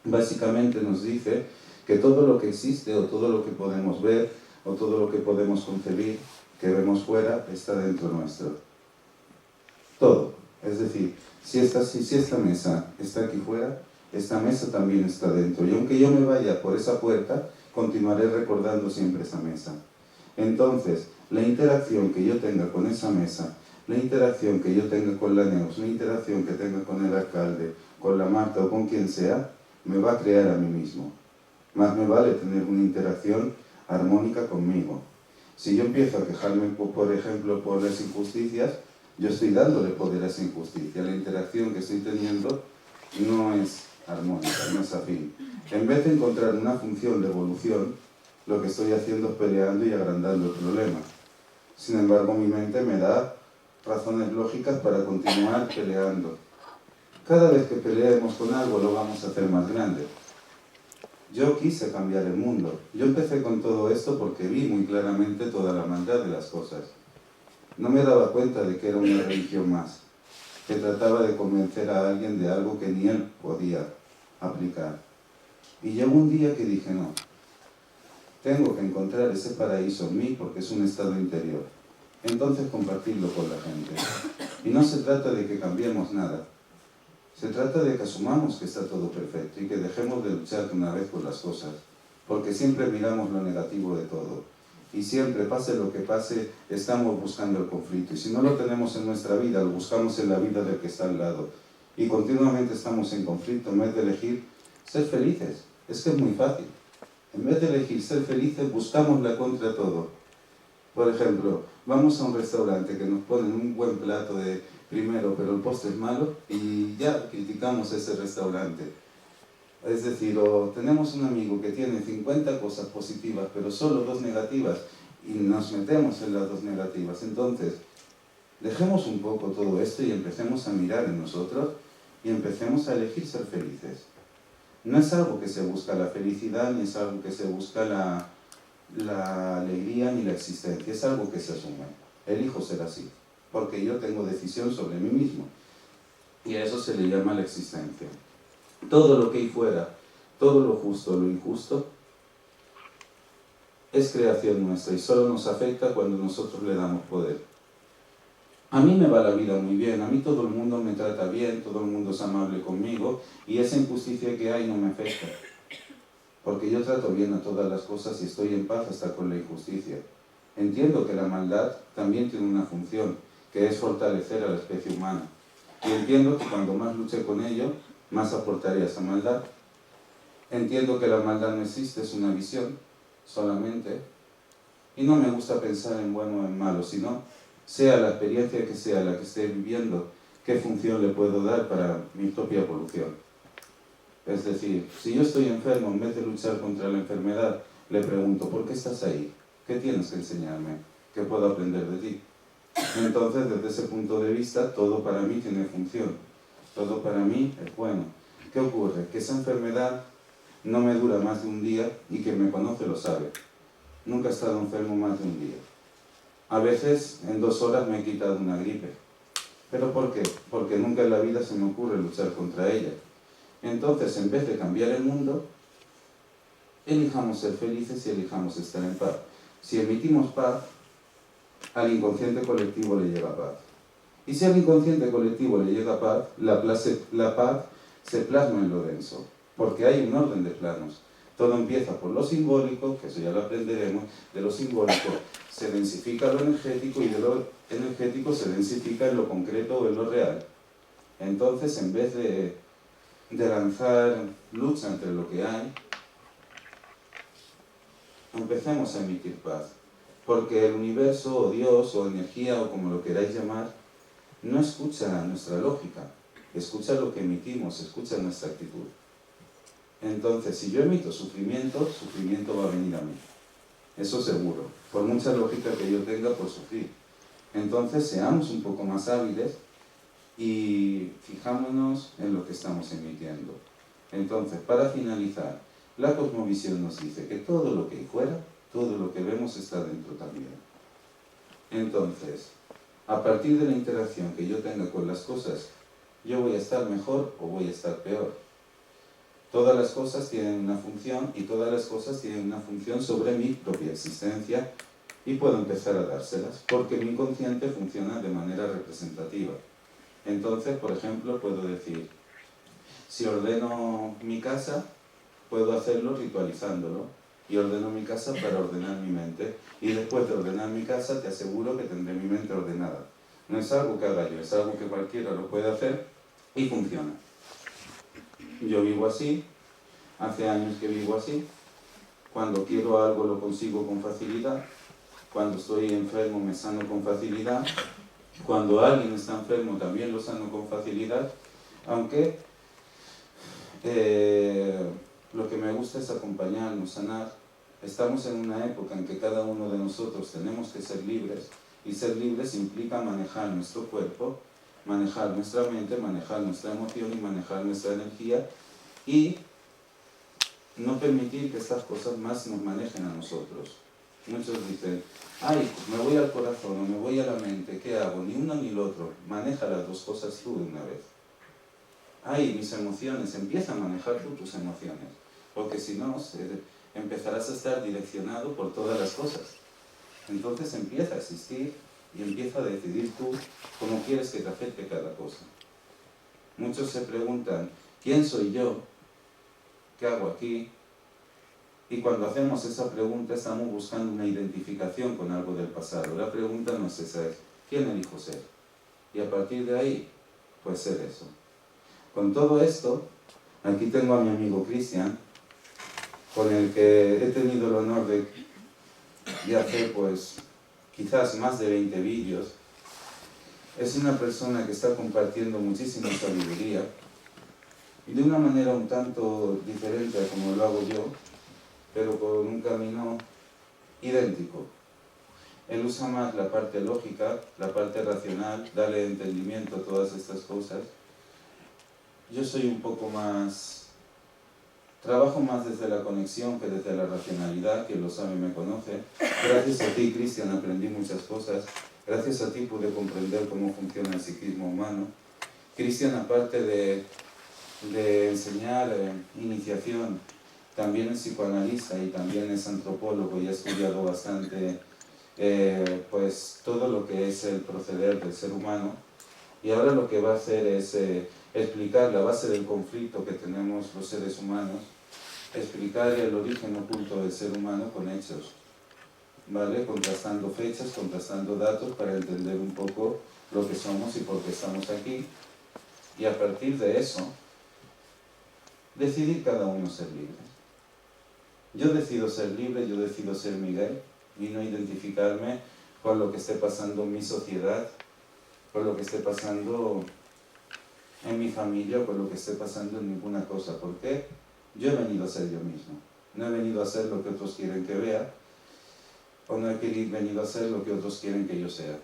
básicamente nos dice que todo lo que existe, o todo lo que podemos ver, o todo lo que podemos concebir, que vemos fuera, está dentro nuestro. Todo. Es decir, si esta mesa está aquí fuera, esta mesa también está dentro. Y aunque yo me vaya por esa puerta, continuaré recordando siempre esa mesa. Entonces, la interacción que yo tenga con esa mesa, la interacción que yo tenga con la Neus, la interacción que tenga con el alcalde, con la Marta o con quien sea, me va a crear a mí mismo. Más me vale tener una interacción armónica conmigo. Si yo empiezo a quejarme, por ejemplo, por las injusticias, yo estoy dándole poder a esa injusticia. La interacción que estoy teniendo no es armónica, no es afín. En vez de encontrar una función de evolución, lo que estoy haciendo es peleando y agrandando el problema. Sin embargo, mi mente me da razones lógicas para continuar peleando. Cada vez que peleemos con algo, lo vamos a hacer más grande. Yo quise cambiar el mundo. Yo empecé con todo esto porque vi muy claramente toda la maldad de las cosas. No me daba cuenta de que era una religión más, que trataba de convencer a alguien de algo que ni él podía aplicar. Y llegó un día que dije, no, tengo que encontrar ese paraíso en mí porque es un estado interior. Entonces compartirlo con la gente. Y no se trata de que cambiemos nada. Se trata de que asumamos que está todo perfecto y que dejemos de luchar de una vez por las cosas. Porque siempre miramos lo negativo de todo. Y siempre, pase lo que pase, estamos buscando el conflicto. Y si no lo tenemos en nuestra vida, lo buscamos en la vida del que está al lado. Y continuamente estamos en conflicto en vez de elegir ser felices. Es que es muy fácil. En vez de elegir ser felices, buscamos la contra todo. Por ejemplo, vamos a un restaurante que nos ponen un buen plato de primero, pero el postre es malo, y ya criticamos ese restaurante. Es decir, o tenemos un amigo que tiene 50 cosas positivas, pero solo 2 negativas, y nos metemos en las 2 negativas. Entonces, dejemos un poco todo esto y empecemos a mirar en nosotros y empecemos a elegir ser felices. No es algo que se busca la felicidad, ni es algo que se busca la alegría ni la existencia, es algo que se asume. Elijo ser así, porque yo tengo decisión sobre mí mismo. Y a eso se le llama la existencia. Todo lo que hay fuera, todo lo justo, lo injusto, es creación nuestra y solo nos afecta cuando nosotros le damos poder. A mí me va la vida muy bien, a mí todo el mundo me trata bien, todo el mundo es amable conmigo y esa injusticia que hay no me afecta. Porque yo trato bien a todas las cosas y estoy en paz hasta con la injusticia. Entiendo que la maldad también tiene una función, que es fortalecer a la especie humana. Y entiendo que cuando más luche con ello, más aportaré a esa maldad. Entiendo que la maldad no existe, es una visión, solamente. Y no me gusta pensar en bueno o en malo, sino, sea la experiencia que sea la que esté viviendo, qué función le puedo dar para mi propia evolución. Es decir, si yo estoy enfermo, en vez de luchar contra la enfermedad, le pregunto, ¿por qué estás ahí? ¿Qué tienes que enseñarme? ¿Qué puedo aprender de ti? Entonces, desde ese punto de vista, todo para mí tiene función. Todo para mí es bueno. ¿Qué ocurre? Que esa enfermedad no me dura más de un día y quien me conoce lo sabe. Nunca he estado enfermo más de un día. A veces, en 2 horas me he quitado una gripe. ¿Pero por qué? Porque nunca en la vida se me ocurre luchar contra ella. Entonces, en vez de cambiar el mundo, elijamos ser felices y elijamos estar en paz. Si emitimos paz, al inconsciente colectivo le llega paz. Y si al inconsciente colectivo le llega paz, la paz se plasma en lo denso, porque hay un orden de planos. Todo empieza por lo simbólico, que eso ya lo aprenderemos, de lo simbólico se densifica lo energético y de lo energético se densifica en lo concreto o en lo real. Entonces, en vez de lanzar lucha entre lo que hay, empecemos a emitir paz. Porque el universo, o Dios, o energía, o como lo queráis llamar, no escucha nuestra lógica. escucha lo que emitimos, escucha nuestra actitud. Entonces, si yo emito sufrimiento, sufrimiento va a venir a mí. Eso seguro, por mucha lógica que yo tenga por sufrir. Entonces, seamos un poco más hábiles y fijámonos en lo que estamos emitiendo. Entonces, para finalizar, la cosmovisión nos dice que todo lo que hay fuera, todo lo que vemos está dentro también. Entonces, a partir de la interacción que yo tenga con las cosas, yo voy a estar mejor o voy a estar peor. Todas las cosas tienen una función y todas las cosas tienen una función sobre mi propia existencia y puedo empezar a dárselas porque mi inconsciente funciona de manera representativa. Entonces, por ejemplo, puedo decir, si ordeno mi casa, puedo hacerlo ritualizándolo y ordeno mi casa para ordenar mi mente y después de ordenar mi casa te aseguro que tendré mi mente ordenada. No es algo que haga yo, es algo que cualquiera lo puede hacer y funciona. Yo vivo así, hace años que vivo así, cuando quiero algo lo consigo con facilidad, cuando estoy enfermo me sano con facilidad, cuando alguien está enfermo también lo sano con facilidad, aunque lo que me gusta es acompañarnos, sanar. Estamos en una época en que cada uno de nosotros tenemos que ser libres, y ser libres implica manejar nuestro cuerpo, manejar nuestra mente, manejar nuestra emoción y manejar nuestra energía y no permitir que estas cosas más nos manejen a nosotros. Muchos dicen, ay, me voy al corazón o me voy a la mente, ¿qué hago? Ni uno ni lo otro, maneja las dos cosas tú de una vez. Ay, mis emociones, empieza a manejar tú tus emociones, porque si no, empezarás a estar direccionado por todas las cosas. Entonces empieza a existir y empieza a decidir tú cómo quieres que te afecte cada cosa. Muchos se preguntan, ¿quién soy yo? ¿Qué hago aquí? Y cuando hacemos esa pregunta estamos buscando una identificación con algo del pasado. La pregunta no es esa, es ¿quién elijo ser? Y a partir de ahí, pues ser eso. Con todo esto, aquí tengo a mi amigo Cristian, con el que he tenido el honor de hacer pues quizás más de 20 vídeos. Es una persona que está compartiendo muchísima sabiduría y de una manera un tanto diferente a como lo hago yo, pero con un camino idéntico. Él usa más la parte lógica, la parte racional, darle entendimiento a todas estas cosas. Yo soy un poco más... Trabajo más desde la conexión que desde la racionalidad, quien lo sabe me conoce. Gracias a ti, Cristian, aprendí muchas cosas. Gracias a ti pude comprender cómo funciona el psiquismo humano. Cristian, aparte de enseñar iniciación, también es psicoanalista y también es antropólogo y ha estudiado bastante pues todo lo que es el proceder del ser humano. Y ahora lo que va a hacer es explicar la base del conflicto que tenemos los seres humanos, explicar el origen oculto del ser humano con hechos, ¿vale? Contrastando fechas, contrastando datos para entender un poco lo que somos y por qué estamos aquí. Y a partir de eso, decidir cada uno ser libre. Yo decido ser libre, yo decido ser Miguel y no identificarme con lo que esté pasando en mi sociedad, con lo que esté pasando en mi familia o con lo que esté pasando en ninguna cosa. ¿Por qué? Yo he venido a ser yo mismo. No he venido a ser lo que otros quieren que vea o no he venido a ser lo que otros quieren que yo sea.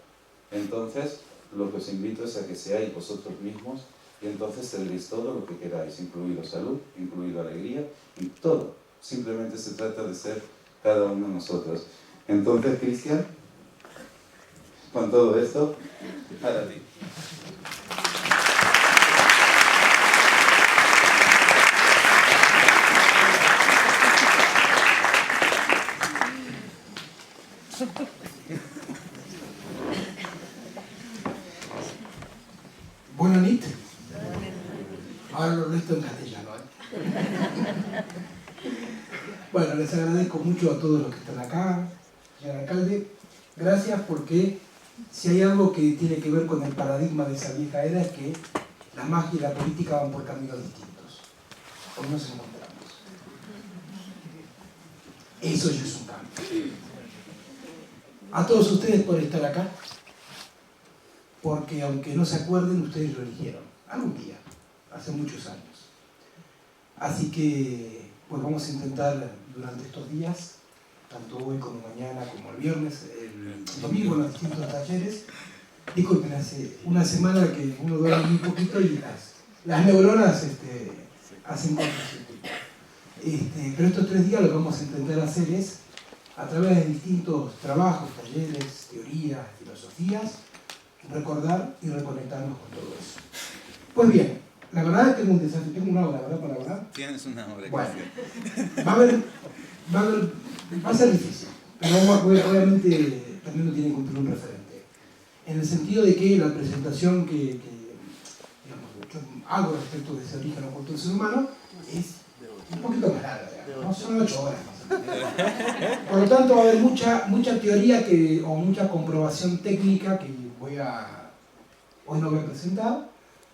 Entonces, lo que os invito es a que seáis vosotros mismos y entonces tendréis todo lo que queráis, incluido salud, incluido alegría y todo. Simplemente se trata de ser cada uno de nosotros. Entonces, Cristian, con todo esto, para ti. Buenas noches. Ahora lo resto en castellano. Bueno, les agradezco mucho a todos los que están acá, señor alcalde. Gracias porque si hay algo que tiene que ver con el paradigma de esa vieja era es que la magia y la política van por caminos distintos. Hoy nos encontramos. Eso ya es un cambio. A todos ustedes por estar acá, porque aunque no se acuerden, ustedes lo eligieron. algún día, hace muchos años. Así que pues vamos a intentar durante estos días, tanto hoy como mañana, como el viernes, el domingo en los distintos talleres. Disculpen, hace una semana que uno duerme muy poquito y las neuronas hacen cortocircuito. Pero estos 3 días lo que vamos a intentar hacer es, a través de distintos trabajos, talleres, teorías, filosofías, recordar y reconectarnos con todo eso. Pues bien, la verdad es que tengo un desafío, tengo una hora, ¿verdad? Para hablar. Tienes una hora. Bueno, va a ser difícil, pero obviamente también no tiene que cumplir un referente. En el sentido de que la presentación que digamos, yo hago respecto de ese origen oculto del ser humano es un poquito más larga, ¿no? Son 8 horas más o menos. Por lo tanto va a haber mucha teoría o mucha comprobación técnica que hoy no voy a presentar,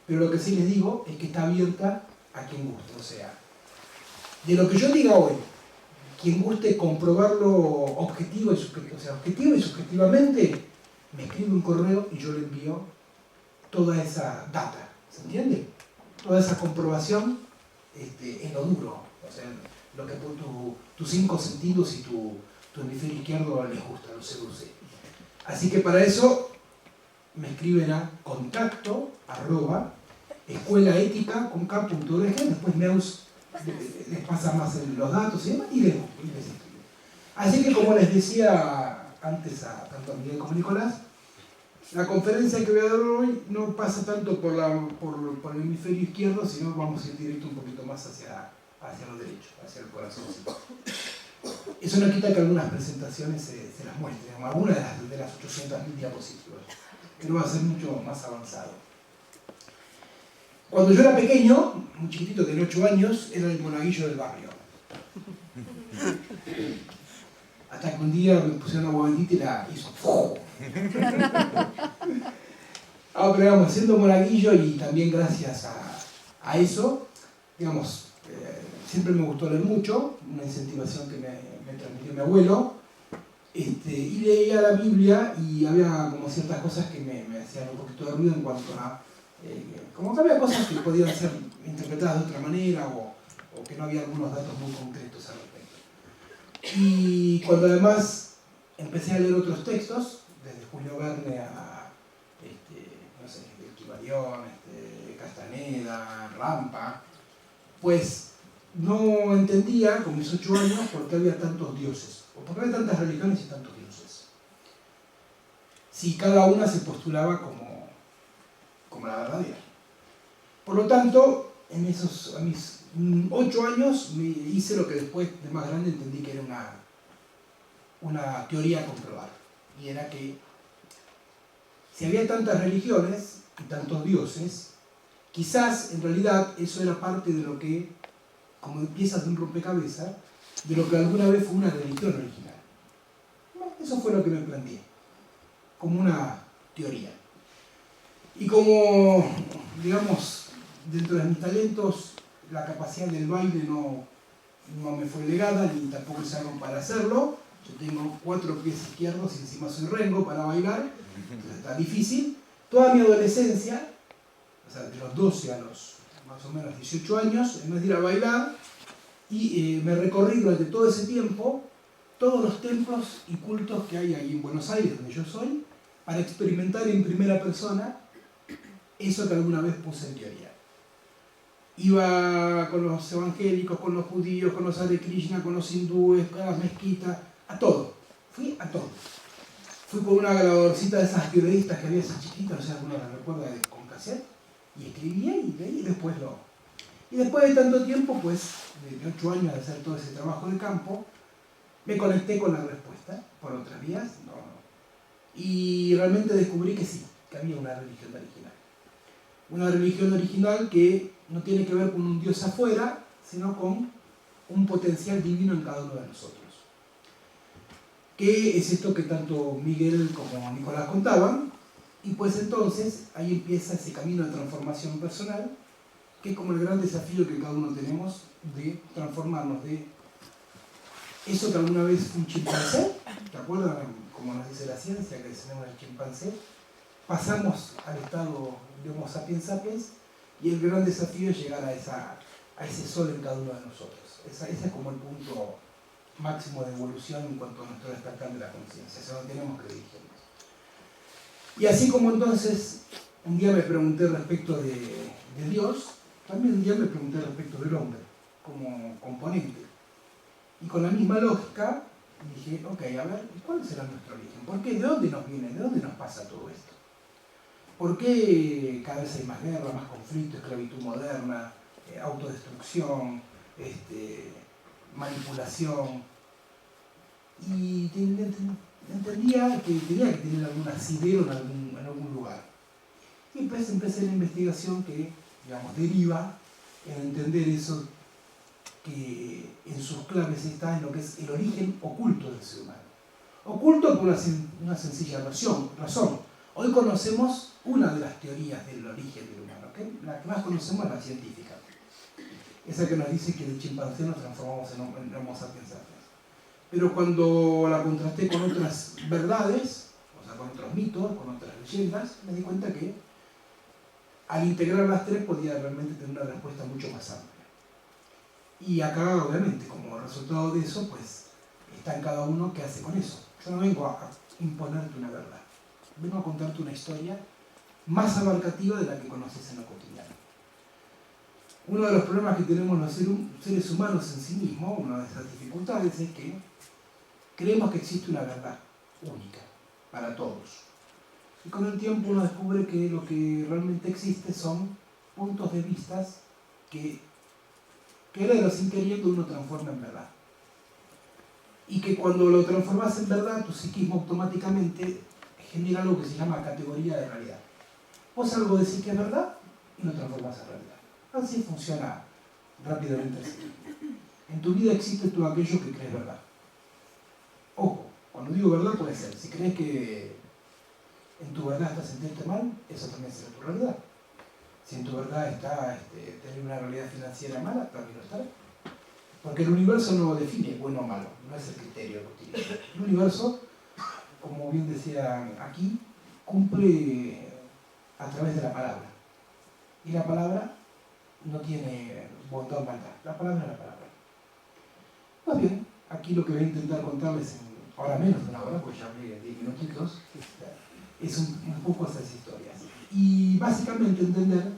pero lo que sí les digo es que está abierta a quien guste. O sea, de lo que yo diga hoy, quien guste comprobarlo objetivo y subjetivamente, me escribe un correo y yo le envío toda esa data, ¿se entiende? Toda esa comprobación en lo duro, o sea, lo que tus 5 sentidos y tu hemisferio izquierdo les gusta, lo seduce. Así que para eso me escriben a contacto@escuelaetica.org, después Neus les pasa más los datos y demás, y les escribe. Así que como les decía antes tanto a Miguel como a Nicolás, la conferencia que voy a dar hoy no pasa tanto por el hemisferio izquierdo, sino vamos a ir directo un poquito más hacia lo derecho, hacia el corazón. Eso no quita que algunas presentaciones se las muestren, algunas de las 800.000 diapositivas, que no va a ser mucho más avanzado. Cuando yo era pequeño, muy chiquitito, tenía 8 años, era el monaguillo del barrio. Hasta que un día me pusieron una bobetita y la hizo ¡fu! Pero digamos, siendo monaguillo y también gracias a eso, digamos, siempre me gustó leer mucho, una incentivación que me transmitió mi abuelo, y leía la Biblia y había como ciertas cosas que me hacían un poquito de ruido en cuanto a, como que había cosas que podían ser interpretadas de otra manera o que no había algunos datos muy concretos al respecto. Y cuando además empecé a leer otros textos, desde Julio Verne a, no sé, Kibalión, Castaneda, Rampa, pues no entendía con mis 8 años por qué había tantos dioses, o por qué había tantas religiones y tantos dioses. Si cada una se postulaba como la verdadera. Por lo tanto, a mis 8 años me hice lo que después de más grande entendí que era una teoría a comprobar. Y era que si había tantas religiones y tantos dioses, quizás en realidad eso era parte de lo que, como piezas de un rompecabezas, de lo que alguna vez fue una religión original. Eso fue lo que me planteé, como una teoría. Y como, digamos, dentro de mis talentos, la capacidad del baile no me fue legada, ni tampoco es algo para hacerlo. Yo tengo 4 pies izquierdos y encima soy rengo para bailar, entonces está difícil. Toda mi adolescencia, o sea, de los 12 a los más o menos 18 años, en vez de ir a bailar, y me recorrí durante todo ese tiempo todos los templos y cultos que hay ahí en Buenos Aires, donde yo soy, para experimentar en primera persona eso que alguna vez puse en teoría. Iba con los evangélicos, con los judíos, con los Hare Krishna, con los hindúes, con las mezquitas, a todo. Fui a todo. Fui con una grabadorcita de esas periodistas que había, esas chiquitas, no sé si alguno la recuerda, con cassette, y escribía y leía y después Y después de tanto tiempo, pues, de 8 años de hacer todo ese trabajo de campo, me conecté con la respuesta, por otras vías, y realmente descubrí que sí, que había una religión original. Una religión original que no tiene que ver con un Dios afuera, sino con un potencial divino en cada uno de nosotros. ¿Qué es esto que tanto Miguel como Nicolás contaban? Y pues entonces ahí empieza ese camino de transformación personal, que es como el gran desafío que cada uno tenemos de transformarnos de eso que alguna vez fue un chimpancé, ¿te acuerdan? Como nos dice la ciencia, que tenemos el chimpancé, pasamos al estado de Homo sapiens sapiens, Y el gran desafío es llegar a ese sol en cada uno de nosotros. Ese es como el punto máximo de evolución en cuanto a nuestro despertar de la conciencia, hacia donde tenemos que dirigirnos. Y así como entonces un día me pregunté respecto de Dios, también un día me pregunté respecto del hombre como componente. Y con la misma lógica dije, ok, a ver, ¿cuál será nuestro origen? ¿Por qué? ¿De dónde nos viene? ¿De dónde nos pasa todo esto? ¿Por qué cada vez hay más guerra, más conflicto, esclavitud moderna, autodestrucción, manipulación? Y entendía que tenía que tener algún asidero en algún lugar. Y pues empecé la investigación que, digamos, deriva en entender eso que en sus claves está en lo que es el origen oculto del ser humano. Oculto por una sencilla razón. Hoy conocemos una de las teorías del origen del humano, ¿okay? La que más conocemos es la científica. Esa que nos dice que del chimpancé nos transformamos en Homo sapiens sapiens. Pero cuando la contrasté con otras verdades, o sea, con otros mitos, con otras leyendas, me di cuenta que al integrar las tres podía realmente tener una respuesta mucho más amplia. Y acá, obviamente, como resultado de eso, pues está en cada uno qué hace con eso. Yo no vengo a imponerte una verdad, vengo a contarte una historia más abarcativa de la que conoces en lo cotidiano. Uno de los problemas que tenemos los seres humanos en sí mismos, una de esas dificultades, es que creemos que existe una verdad única para todos. Y con el tiempo uno descubre que lo que realmente existe son puntos de vista que queriendo o sin queriendo uno transforma en verdad. Y que cuando lo transformas en verdad, tu psiquismo automáticamente genera algo que se llama categoría de realidad. Vos algo decís que es verdad y lo transformas en realidad. Así funciona rápidamente el psiquismo. En tu vida existe todo aquello que crees verdad. Ojo, cuando digo verdad puede ser, si crees que en tu verdad está sentirte mal, eso también será tu realidad. Si en tu verdad está tener una realidad financiera mala, también lo estará. Porque el universo no define bueno o malo, no es el criterio que utiliza. El universo, como bien decía aquí, cumple a través de la palabra. Y la palabra no tiene bondad o maldad, la palabra es la palabra. Pues bien, aquí lo que voy a intentar contarles en ahora menos de una hora, porque ya hablé 10 minutitos, es un poco esas historias. Y básicamente entender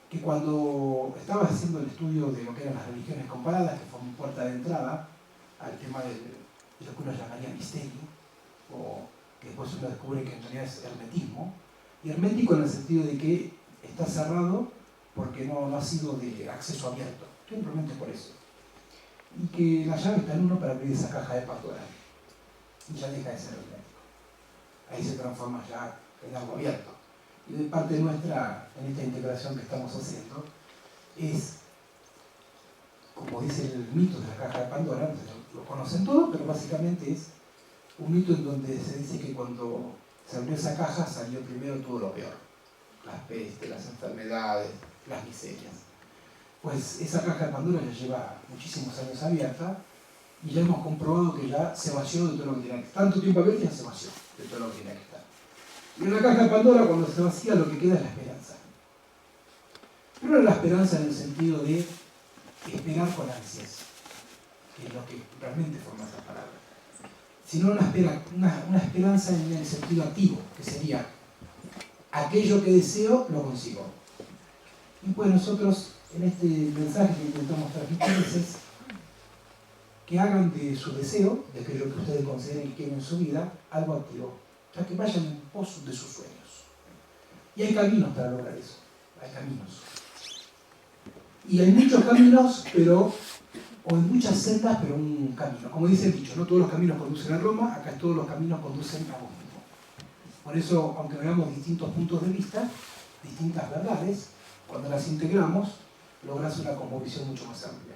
que cuando estaba haciendo el estudio de lo que eran las religiones comparadas, que fue mi puerta de entrada al tema de lo que uno llamaría misterio, o que después uno descubre que en realidad es hermetismo, y hermético en el sentido de que está cerrado porque no ha sido de acceso abierto, simplemente por eso. Y que la llave está en uno para abrir esa caja de Pandora, y ya deja de ser hermético. Ahí se transforma ya en algo abierto. Y de parte nuestra, en esta integración que estamos haciendo, es, como dice el mito de la caja de Pandora, lo conocen todos, pero básicamente es un mito en donde se dice que cuando se abrió esa caja salió primero todo lo peor. Las pestes, las enfermedades, las miserias. Pues esa caja de Pandora ya lleva muchísimos años abierta y ya hemos comprobado que ya se vació de todo lo que tenía que estar. Tanto tiempo abierto ya se vació de todo lo que tenía que estar. Y en la caja de Pandora, cuando se vacía, lo que queda es la esperanza. Pero no es la esperanza en el sentido de esperar con ansias, que es lo que realmente forma esa palabra, sino una esperanza en el sentido activo, que sería aquello que deseo, lo consigo. Y pues nosotros, en este mensaje que intentamos transmitirles es que hagan de su deseo, de aquello que ustedes consideren que quieren en su vida, algo activo. O sea, que vayan en pos de sus sueños. Y hay caminos para lograr eso. Hay caminos. Y hay muchos caminos, o en muchas sendas, pero un camino. Como dice el dicho, no todos los caminos conducen a Roma, acá todos los caminos conducen a vos mismo. Por eso, aunque veamos distintos puntos de vista, distintas verdades, cuando las integramos, logras una cosmovisión mucho más amplia.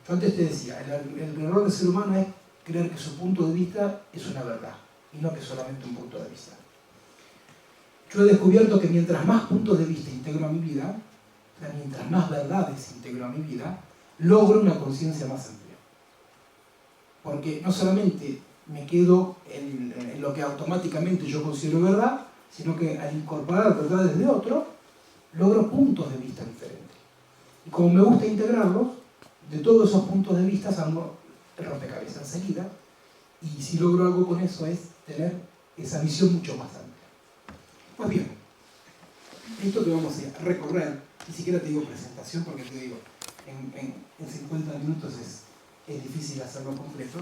Yo antes te decía, el error del ser humano es creer que su punto de vista es una verdad, y no que solamente un punto de vista. Yo he descubierto que mientras más puntos de vista integro a mi vida, mientras más verdades integro a mi vida, logro una conciencia más amplia. Porque no solamente me quedo en lo que automáticamente yo considero verdad, sino que al incorporar verdades de otro, logro puntos de vista diferentes. Y como me gusta integrarlos, de todos esos puntos de vista armo el rompecabezas enseguida, y si logro algo con eso es tener esa visión mucho más amplia. Pues bien, esto que vamos a recorrer, ni siquiera te digo presentación porque te digo, en 50 minutos es difícil hacerlo completo,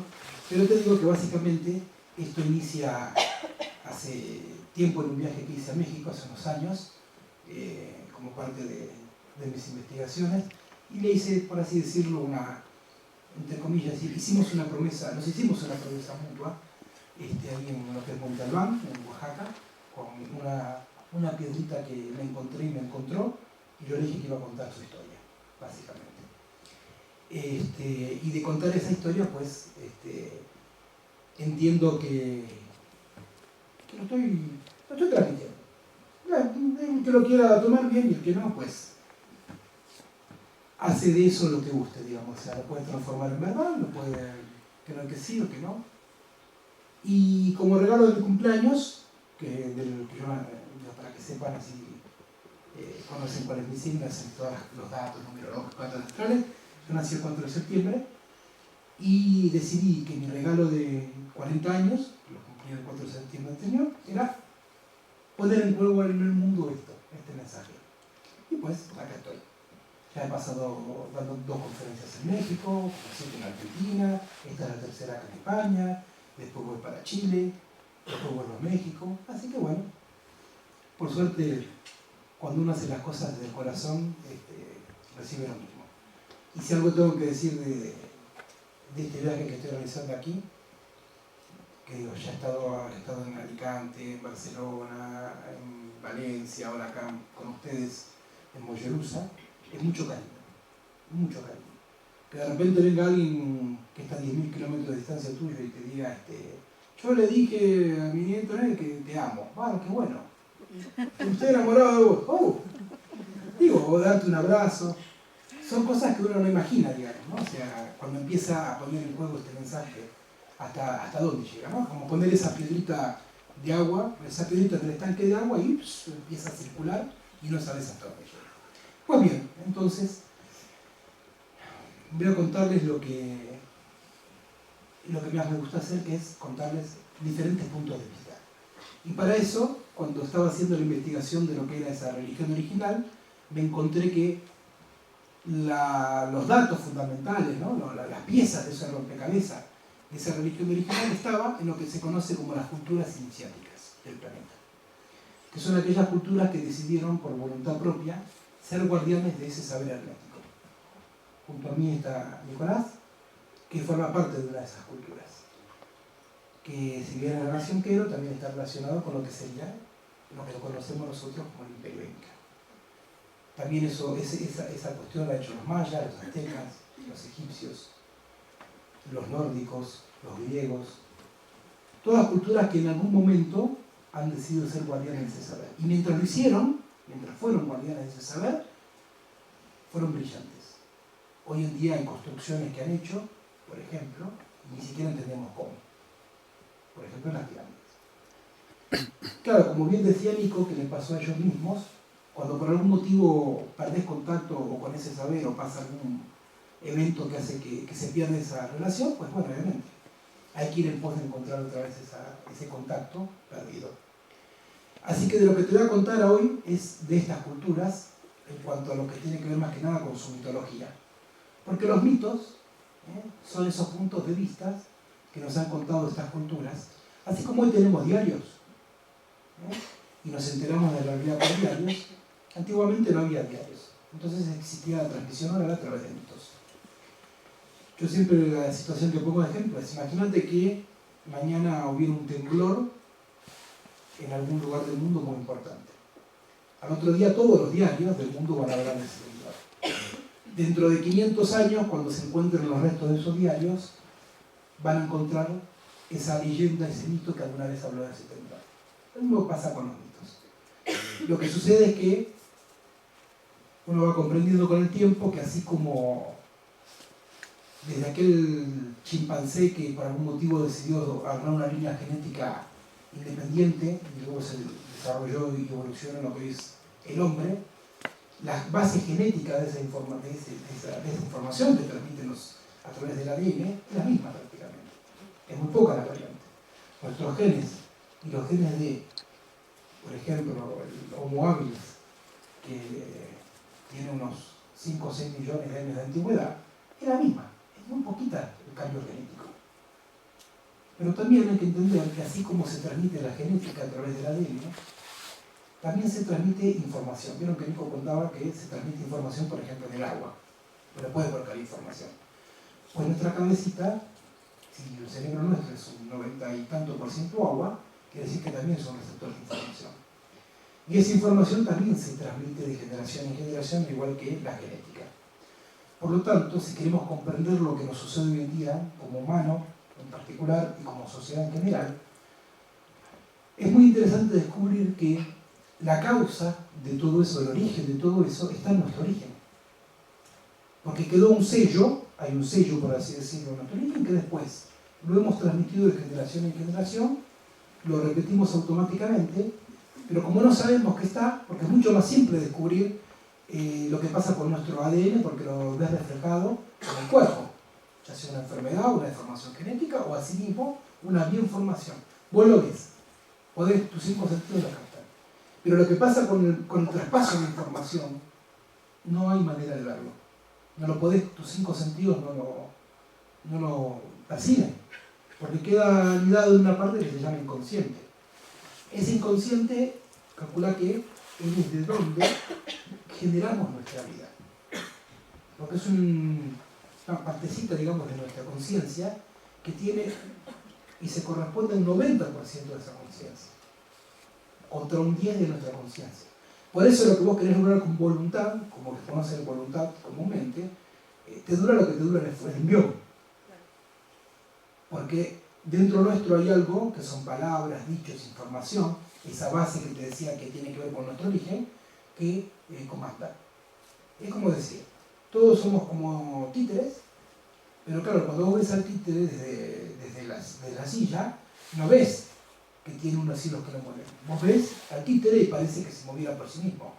pero te digo que básicamente esto inicia hace tiempo en un viaje que hice a México, hace unos años, como parte de mis investigaciones, y le hice, por así decirlo, entre comillas, nos hicimos una promesa mutua, ahí en lo que es Monte Albán, en Oaxaca, con una piedrita que me encontré y me encontró, y yo le dije que iba a contar su historia, básicamente. Y de contar esa historia, pues, entiendo que lo estoy transmitiendo. El que lo quiera tomar bien y el que no, pues, hace de eso lo que guste, digamos. O sea, lo puede transformar en verdad, lo puede creer que sí o que no. Y como regalo de mi cumpleaños, para que sepan así, conocen cuál es mi signo, hacen todos los datos, numerológicos, datos astrales. Yo nací el 4 de septiembre y decidí que mi regalo de 40 años, que lo cumplí el 4 de septiembre anterior, era poner en juego en el mundo este mensaje. Y pues, acá estoy. Ya he pasado dando 2 conferencias en México, 7 en Argentina, esta es la tercera acá en España, después voy para Chile, después vuelvo a México, así que bueno, por suerte, cuando uno hace las cosas desde el corazón, recibe lo mismo. Y si algo tengo que decir de este viaje que estoy realizando aquí, que digo, ya he estado en Alicante, en Barcelona, en Valencia, ahora acá con ustedes en Mollerusa, es mucho cariño, mucho cariño. Que de repente venga alguien que está a 10.000 kilómetros de distancia tuyo y te diga, yo le dije a mi nieto que te amo. Bueno, qué bueno. Estoy enamorado de vos. O darte un abrazo. Son cosas que uno no imagina, digamos, ¿no? O sea, cuando empieza a poner en juego este mensaje, hasta dónde llega, ¿no? Como poner esa piedrita de agua, esa piedrita en el estanque de agua y empieza a circular y no sabes hasta dónde llega. Pues bien, entonces, voy a contarles lo que más me gusta hacer, que es contarles diferentes puntos de vista. Y para eso, cuando estaba haciendo la investigación de lo que era esa religión original, me encontré que los datos fundamentales, ¿no? Las piezas de ese rompecabezas de esa religión original estaba en lo que se conoce como las culturas iniciáticas del planeta, que son aquellas culturas que decidieron por voluntad propia ser guardianes de ese saber hermético. Junto a mí está Nicolás, que forma parte de una de esas culturas, que si bien es relación Quero, también está relacionado con lo que sería lo que conocemos nosotros como el Imperio Inca. También esa cuestión la han hecho los mayas, los aztecas, los egipcios, los nórdicos, los griegos, todas culturas que en algún momento han decidido ser guardianes de ese saber. Y mientras lo hicieron, mientras fueron guardianes de ese saber, fueron brillantes. Hoy en día hay construcciones que han hecho, por ejemplo, y ni siquiera entendemos cómo. Por ejemplo, en las pirámides. Claro, como bien decía Nico, que le pasó a ellos mismos, cuando por algún motivo perdés contacto o con ese saber o pasa algún evento que hace que se pierda esa relación, pues bueno, obviamente, hay que ir en pos de encontrar otra vez ese contacto perdido. Así que de lo que te voy a contar hoy es de estas culturas, en cuanto a lo que tiene que ver más que nada con su mitología. Porque los mitos son esos puntos de vista que nos han contado estas culturas, así como hoy tenemos diarios, y nos enteramos de la realidad por diarios. Antiguamente no había diarios, entonces existía la transmisión oral a través de mitos. Yo siempre la situación que pongo de ejemplo es, imagínate que mañana hubiera un temblor en algún lugar del mundo muy importante. Al otro día todos los diarios del mundo van a hablar de ese temblor. Dentro de 500 años, cuando se encuentren los restos de esos diarios, van a encontrar esa leyenda, ese mito que alguna vez habló de ese temblor. Lo mismo pasa con los mitos. Lo que sucede es que uno va comprendiendo con el tiempo que así como desde aquel chimpancé que por algún motivo decidió agarrar una línea genética independiente y luego se desarrolló y evolucionó en lo que es el hombre, la base genética de esa información que transmiten a través del ADN es la misma prácticamente. Es muy poca la variante. Nuestros genes y los genes de, por ejemplo, el Homo habilis, que tiene unos 5 o 6 millones de años de antigüedad, es la misma. Es muy poquita el cambio genético. Pero también hay que entender que así como se transmite la genética a través del ADN, también se transmite información. Vieron que Nico contaba que se transmite información, por ejemplo, en el agua, pero puede volcar información. Pues nuestra cabecita, si el cerebro nuestro es un 90 y tanto % agua, quiere decir que también es un receptor de información. Y esa información también se transmite de generación en generación, igual que la genética. Por lo tanto, si queremos comprender lo que nos sucede hoy en día, como humano en particular y como sociedad en general, es muy interesante descubrir que la causa de todo eso, el origen de todo eso, está en nuestro origen. Porque quedó un sello, hay un sello, por así decirlo, en nuestro origen, que después lo hemos transmitido de generación en generación, lo repetimos automáticamente, pero como no sabemos que está, porque es mucho más simple descubrir lo que pasa con nuestro ADN, porque lo ves reflejado en el cuerpo, ya sea una enfermedad, una deformación genética, o así mismo una bioinformación. Vos lo ves, tus 5 sentidos lo captan. Pero lo que pasa con el traspaso de información, no hay manera de verlo. No lo podés, tus 5 sentidos no lo perciben, porque queda anidado en una parte que se llama inconsciente. Ese inconsciente, calcula que es desde donde generamos nuestra vida. Porque es una partecita, digamos, de nuestra conciencia que tiene y se corresponde a un 90% de esa conciencia, contra un 10% de nuestra conciencia. Por eso lo que vos querés lograr con voluntad, como que conocen voluntad comúnmente, te dura lo que te dura el envión. Porque dentro nuestro hay algo que son palabras, dichos, información, esa base que te decía que tiene que ver con nuestro origen, que comanda. Es como decir, todos somos como títeres, pero claro, cuando vos ves al títere desde la silla, no ves que tiene unos hilos que lo mueven. Vos ves al títere y parece que se moviera por sí mismo.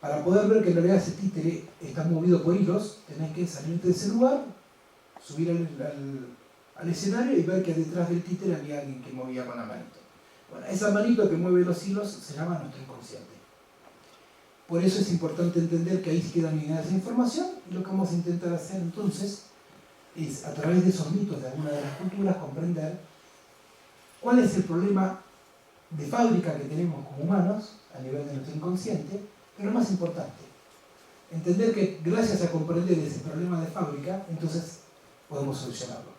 Para poder ver que en realidad ese títere está movido por hilos, tenés que salirte de ese lugar, subir al escenario y ver que detrás del títere había alguien que movía con la manito. Bueno, esa manito que mueve los hilos se llama nuestro inconsciente. Por eso es importante entender que ahí queda minada esa información, y lo que vamos a intentar hacer entonces es, a través de esos mitos de alguna de las culturas, comprender cuál es el problema de fábrica que tenemos como humanos a nivel de nuestro inconsciente, pero lo más importante, entender que gracias a comprender ese problema de fábrica, entonces podemos solucionarlo.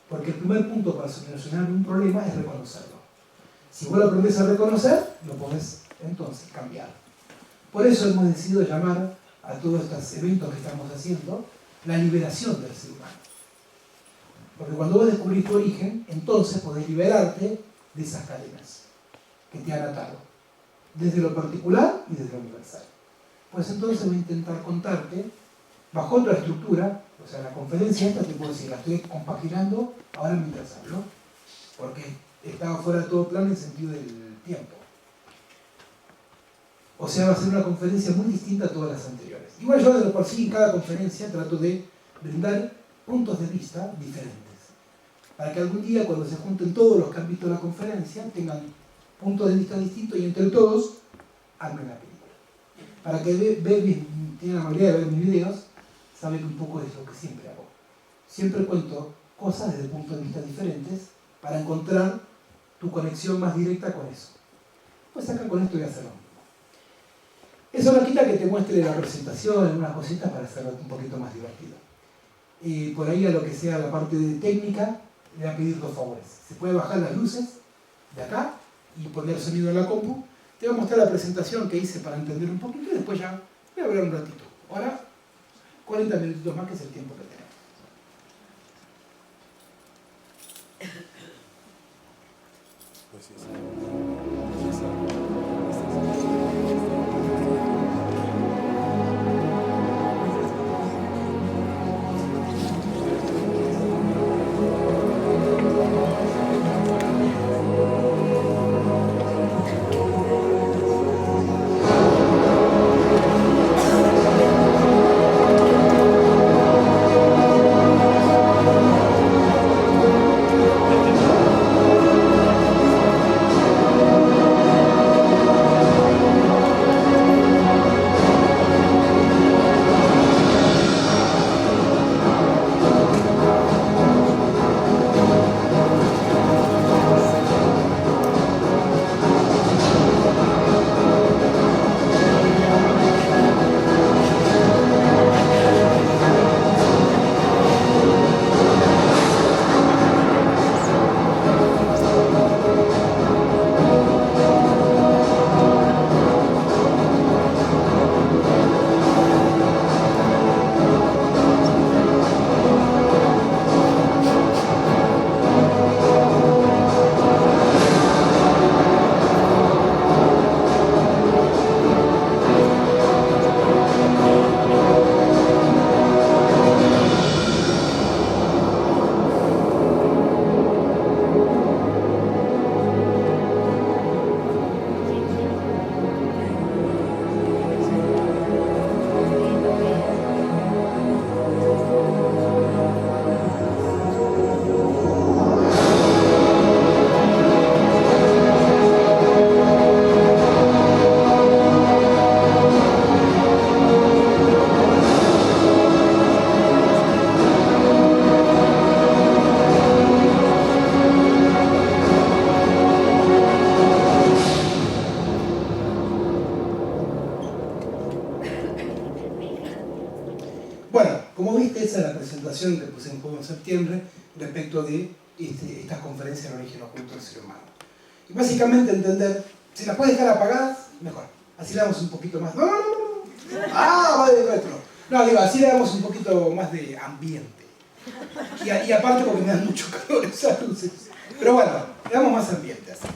Porque el primer punto para solucionar un problema es reconocerlo. Si vos lo aprendés a reconocer, lo podés entonces cambiar. Por eso hemos decidido llamar a todos estos eventos que estamos haciendo la liberación del ser humano. Porque cuando vos descubrís tu origen, entonces podés liberarte de esas cadenas que te han atado, desde lo particular y desde lo universal. Pues entonces voy a intentar contarte, bajo otra estructura, o sea, la conferencia esta te puedo decir, la estoy compaginando ahora mientras hablo, porque estaba fuera de todo plan en el sentido del tiempo. O sea, va a ser una conferencia muy distinta a todas las anteriores. Igual yo de por sí en cada conferencia trato de brindar puntos de vista diferentes, para que algún día cuando se junten todos los que han visto la conferencia tengan puntos de vista distintos y entre todos armen la película. Para que tienen la mayoría de ver mis videos, saben un poco de lo que siempre hago. Siempre cuento cosas desde puntos de vista diferentes para encontrar tu conexión más directa con eso. Pues acá con esto voy a hacerlo. Eso no quita que te muestre la presentación, algunas cositas para hacerlo un poquito más divertido. Y por ahí a lo que sea la parte de técnica, le voy a pedir 2 favores. Se puede bajar las luces de acá y poner sonido en la compu. Te voy a mostrar la presentación que hice para entender un poquito y después ya voy a hablar un ratito. Ahora, 40 minutitos más, que es el tiempo que tenemos. Pues sí, Bueno, como viste, esa es la presentación que puse en juego en septiembre respecto de esta conferencia de origen oculto del ser humano. Y básicamente entender, si las puedes dejar apagadas, mejor. Así le damos un poquito más. No. Ah, va de retro. No, digo, así le damos un poquito más de ambiente. Y aparte porque me dan mucho calor esas luces. Pero bueno, le damos más ambiente así.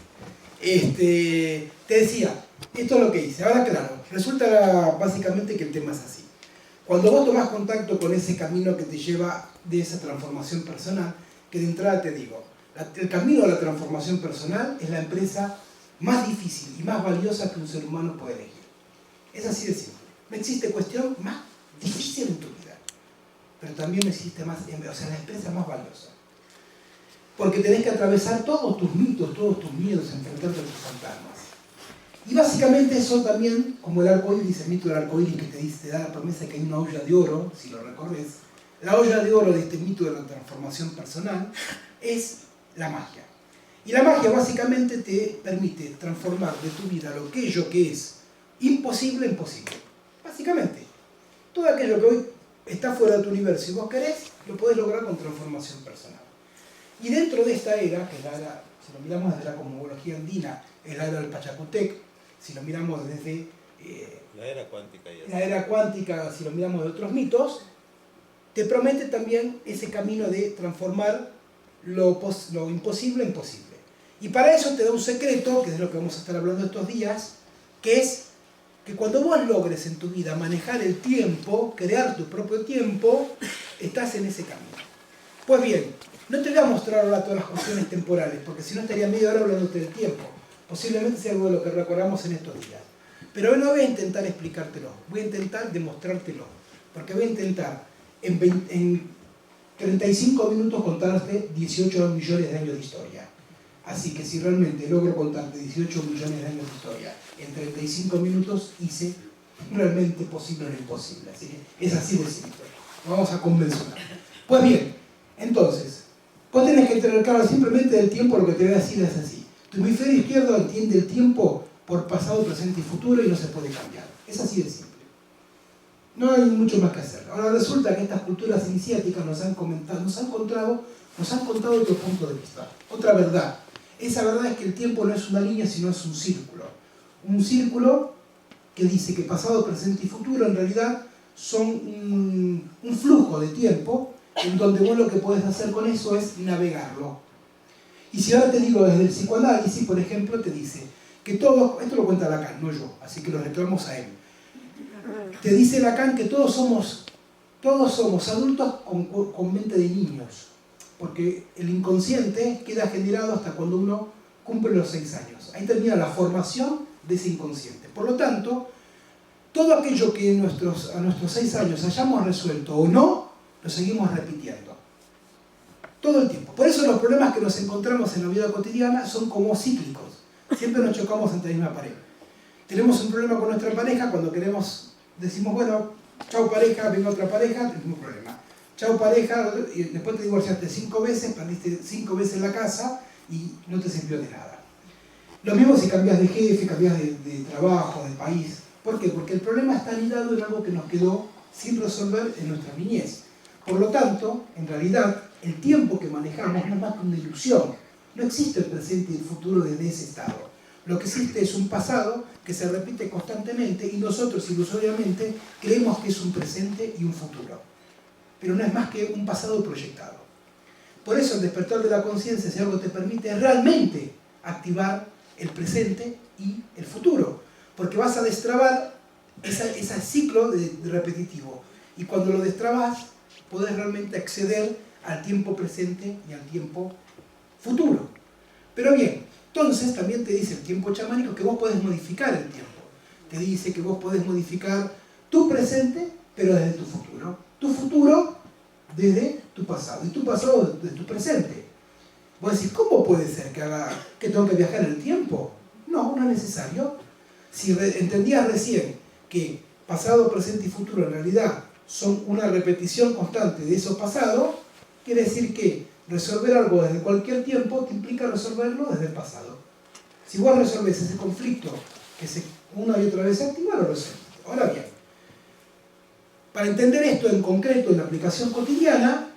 Te decía, esto es lo que hice. Ahora claro, resulta básicamente que el tema es así. Cuando vos tomás contacto con ese camino que te lleva de esa transformación personal, que de entrada te digo, el camino de la transformación personal es la empresa más difícil y más valiosa que un ser humano puede elegir. Es así de simple. No existe cuestión más difícil en tu vida, pero también no existe más, o sea, la empresa más valiosa. Porque tenés que atravesar todos tus mitos, todos tus miedos, enfrentarte a tus fantasmas. Y básicamente eso también, como el arcoíris, el mito del arcoíris que te da la promesa que hay una olla de oro, si lo recorres, la olla de oro de este mito de la transformación personal es la magia. Y la magia básicamente te permite transformar de tu vida lo aquello que es imposible en posible. Básicamente, todo aquello que hoy está fuera de tu universo y vos querés, lo podés lograr con transformación personal. Y dentro de esta era, que es la era, si lo miramos desde la cosmología andina, es la era del Pachacutec, si lo miramos desde la era cuántica, la era cuántica, si lo miramos de otros mitos, te promete también ese camino de transformar lo imposible en posible. Y para eso te da un secreto, que es de lo que vamos a estar hablando estos días, que es que cuando vos logres en tu vida manejar el tiempo, crear tu propio tiempo, estás en ese camino. Pues bien, no te voy a mostrar ahora todas las cuestiones temporales, porque si no estaría media hora hablándote del tiempo. Posiblemente sea algo de lo que recordamos en estos días. Pero hoy no voy a intentar explicártelo, voy a intentar demostrártelo, porque voy a intentar en 35 minutos contarte 18 millones de años de historia. Así que si realmente logro contarte 18 millones de años de historia en 35 minutos, hice realmente posible lo imposible. Así que es así de simple. Vamos a convencionar. Pues bien, entonces, vos tenés que tener claro simplemente del tiempo, lo que te voy a decir es así. Tu hemisferio izquierdo entiende el tiempo por pasado, presente y futuro y no se puede cambiar. Es así de simple. No hay mucho más que hacer. Ahora resulta que estas culturas iniciáticas nos han contado otro punto de vista, otra verdad. Esa verdad es que el tiempo no es una línea, sino es un círculo. Un círculo que dice que pasado, presente y futuro en realidad son un flujo de tiempo en donde vos lo que podés hacer con eso es navegarlo. Y si ahora te digo desde el psicoanálisis, por ejemplo, te dice que todo, esto lo cuenta Lacan, no yo, así que lo reclamos a él. Te dice Lacan que todos somos adultos con mente de niños, porque el inconsciente queda generado hasta cuando uno cumple los 6 años. Ahí termina la formación de ese inconsciente. Por lo tanto, todo aquello que a nuestros 6 años hayamos resuelto o no, lo seguimos repitiendo. Todo el tiempo. Por eso los problemas que nos encontramos en la vida cotidiana son como cíclicos. Siempre nos chocamos ante la misma pared. Tenemos un problema con nuestra pareja cuando decimos, bueno, chau pareja, venga otra pareja, el mismo problema. Chau pareja, y después te divorciaste 5 veces, perdiste 5 veces la casa y no te sirvió de nada. Lo mismo si cambias de jefe, cambias de trabajo, de país. ¿Por qué? Porque el problema está anidado en algo que nos quedó sin resolver en nuestra niñez. Por lo tanto, en realidad, el tiempo que manejamos no es más que una ilusión. No existe el presente y el futuro desde ese estado. Lo que existe es un pasado que se repite constantemente y nosotros ilusoriamente creemos que es un presente y un futuro. Pero no es más que un pasado proyectado. Por eso el despertar de la conciencia, si algo te permite, realmente activar el presente y el futuro. Porque vas a destrabar ese ciclo repetitivo. Y cuando lo destrabas, podés realmente acceder al tiempo presente y al tiempo futuro. Pero bien, entonces también te dice el tiempo chamánico que vos podés modificar el tiempo. Te dice que vos podés modificar tu presente, pero desde tu futuro. Tu futuro desde tu pasado. Y tu pasado desde tu presente. Vos decís, ¿cómo puede ser que tengo que viajar el tiempo? No, no es necesario. Si entendías recién que pasado, presente y futuro en realidad son una repetición constante de eso pasado, quiere decir que resolver algo desde cualquier tiempo te implica resolverlo desde el pasado. Si vos resolvés ese conflicto que una y otra vez se activa, lo resuelves. Ahora bien, Para entender esto en concreto, en la aplicación cotidiana,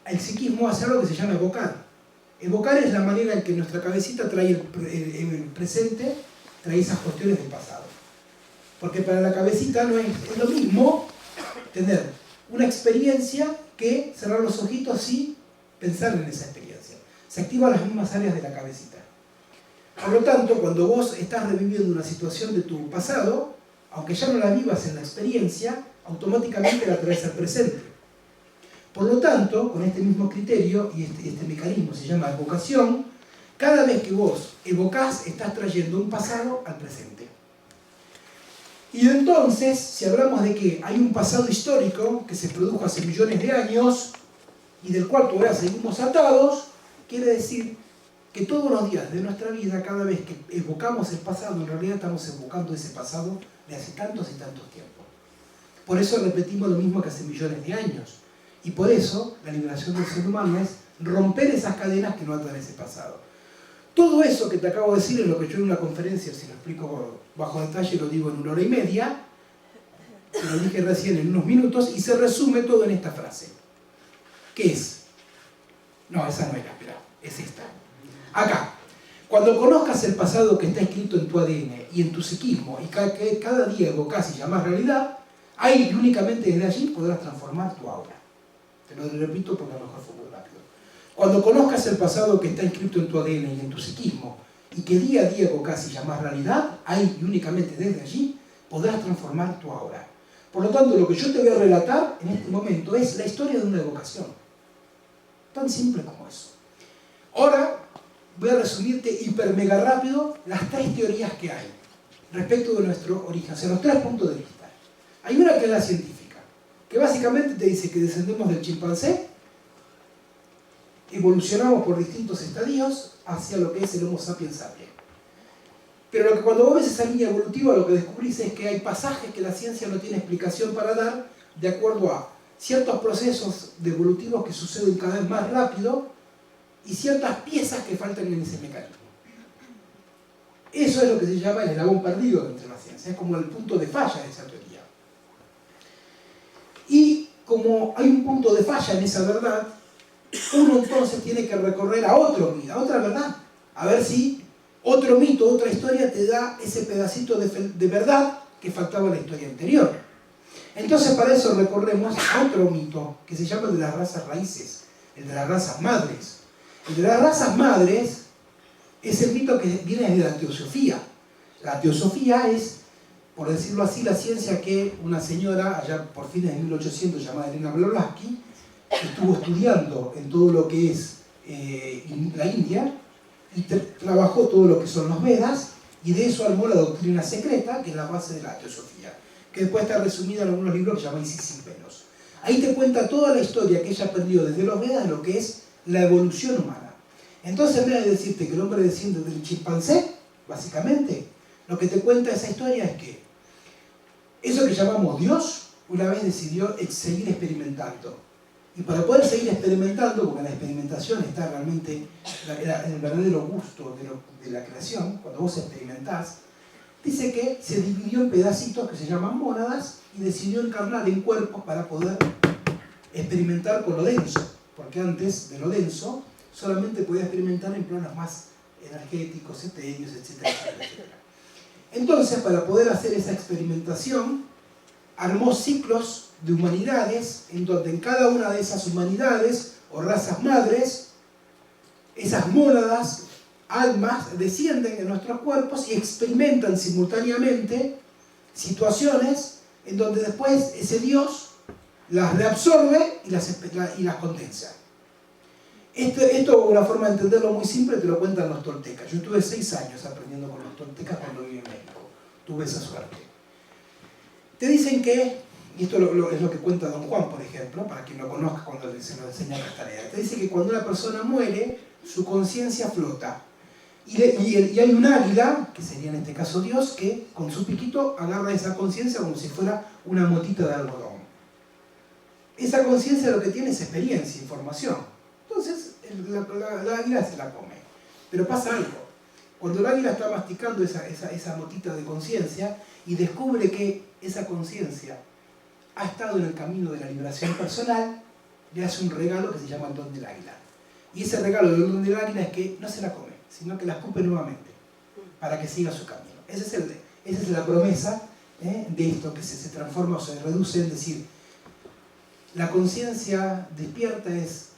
el psiquismo hace algo que se llama evocar. Evocar es la manera en que nuestra cabecita trae el presente, trae esas cuestiones del pasado. Porque para la cabecita no es lo mismo tener una experiencia que cerrar los ojitos y pensar en esa experiencia. Se activan las mismas áreas de la cabecita. Por lo tanto, cuando vos estás reviviendo una situación de tu pasado, aunque ya no la vivas en la experiencia, automáticamente la traes al presente. Por lo tanto, con este mismo criterio y este mecanismo se llama evocación, cada vez que vos evocás, estás trayendo un pasado al presente. Y entonces, si hablamos de que hay un pasado histórico que se produjo hace millones de años y del cual todavía seguimos atados, quiere decir que todos los días de nuestra vida, cada vez que evocamos el pasado, en realidad estamos evocando ese pasado de hace tantos y tantos tiempos. Por eso repetimos lo mismo que hace millones de años. Y por eso la liberación del ser humano es romper esas cadenas que no atan ese pasado. Todo eso que te acabo de decir es lo que yo en una conferencia, si lo explico bajo detalle, lo digo en 1 hora y media, se lo dije recién en unos minutos, y se resume todo en esta frase. ¿Qué es? No, esa no era, espera, es esta. Acá, cuando conozcas el pasado que está escrito en tu ADN y en tu psiquismo, y cada día evocas y llamás realidad, ahí y únicamente desde allí podrás transformar tu aura. Te lo repito porque a lo mejor fue muy rápido. Cuando conozcas el pasado que está inscrito en tu ADN y en tu psiquismo, y que día a día evocas y llamás realidad, ahí y únicamente desde allí podrás transformar tu aura. Por lo tanto, lo que yo te voy a relatar en este momento es la historia de una evocación. Tan simple como eso. Ahora voy a resumirte hiper mega rápido las 3 teorías que hay respecto de nuestro origen, o sea, los 3 puntos de vista. Hay una que es la científica, que básicamente te dice que descendemos del chimpancé, evolucionamos por distintos estadios hacia lo que es el Homo sapiens sapiens. Pero lo que cuando vos ves esa línea evolutiva, lo que descubrís es que hay pasajes que la ciencia no tiene explicación para dar, de acuerdo a ciertos procesos evolutivos que suceden cada vez más rápido y ciertas piezas que faltan en ese mecanismo. Eso es lo que se llama el eslabón perdido entre la ciencia, es como el punto de falla de esa teoría. Y como hay un punto de falla en esa verdad, uno entonces tiene que recorrer a otra verdad, a ver si otro mito, otra historia te da ese pedacito de verdad que faltaba en la historia anterior. Entonces para eso recorremos a otro mito que se llama el de las razas raíces, el de las razas madres. El de las razas madres es el mito que viene de la teosofía. La teosofía es, por decirlo así, la ciencia que una señora, allá por fines de 1800, llamada Elena Blavatsky, estuvo estudiando en todo lo que es la India, y trabajó todo lo que son los Vedas, y de eso armó la doctrina secreta, que es la base de la teosofía, que después está resumida en algunos libros que se llaman Isis sin pelos. Ahí te cuenta toda la historia que ella aprendió desde los Vedas de lo que es la evolución humana. Entonces, en vez de decirte que el hombre desciende del chimpancé, básicamente, lo que te cuenta esa historia es que eso que llamamos Dios, una vez decidió seguir experimentando. Y para poder seguir experimentando, porque en la experimentación está realmente el verdadero gusto de la creación, cuando vos experimentás, dice que se dividió en pedacitos que se llaman mónadas y decidió encarnar en cuerpos para poder experimentar con lo denso, porque antes de lo denso solamente podía experimentar en planos más energéticos, etéreos, etcétera, etcétera, etcétera. Entonces, para poder hacer esa experimentación, armó ciclos de humanidades, en donde en cada una de esas humanidades o razas madres, esas mónadas, almas, descienden en nuestros cuerpos y experimentan simultáneamente situaciones en donde después ese Dios las reabsorbe y las condensa. Esto, una forma de entenderlo muy simple, te lo cuentan los toltecas. Yo estuve 6 años aprendiendo con los toltecas cuando viví en México. Tuve esa suerte. Te dicen que, y esto es lo que cuenta Don Juan, por ejemplo, para quien lo conozca cuando se lo enseña las tareas. Te dice que cuando una persona muere, su conciencia flota. Y hay un águila, que sería en este caso Dios, que con su piquito agarra esa conciencia como si fuera una motita de algodón. Esa conciencia lo que tiene es experiencia, información. Entonces, la águila se la come. Pero pasa algo. Cuando el águila está masticando esa motita de conciencia y descubre que esa conciencia ha estado en el camino de la liberación personal, le hace un regalo que se llama el don del águila. Y ese regalo del don del águila es que no se la come, sino que la escupe nuevamente, para que siga su camino. Esa es la promesa de esto, que se transforma o se reduce en decir, la conciencia despierta es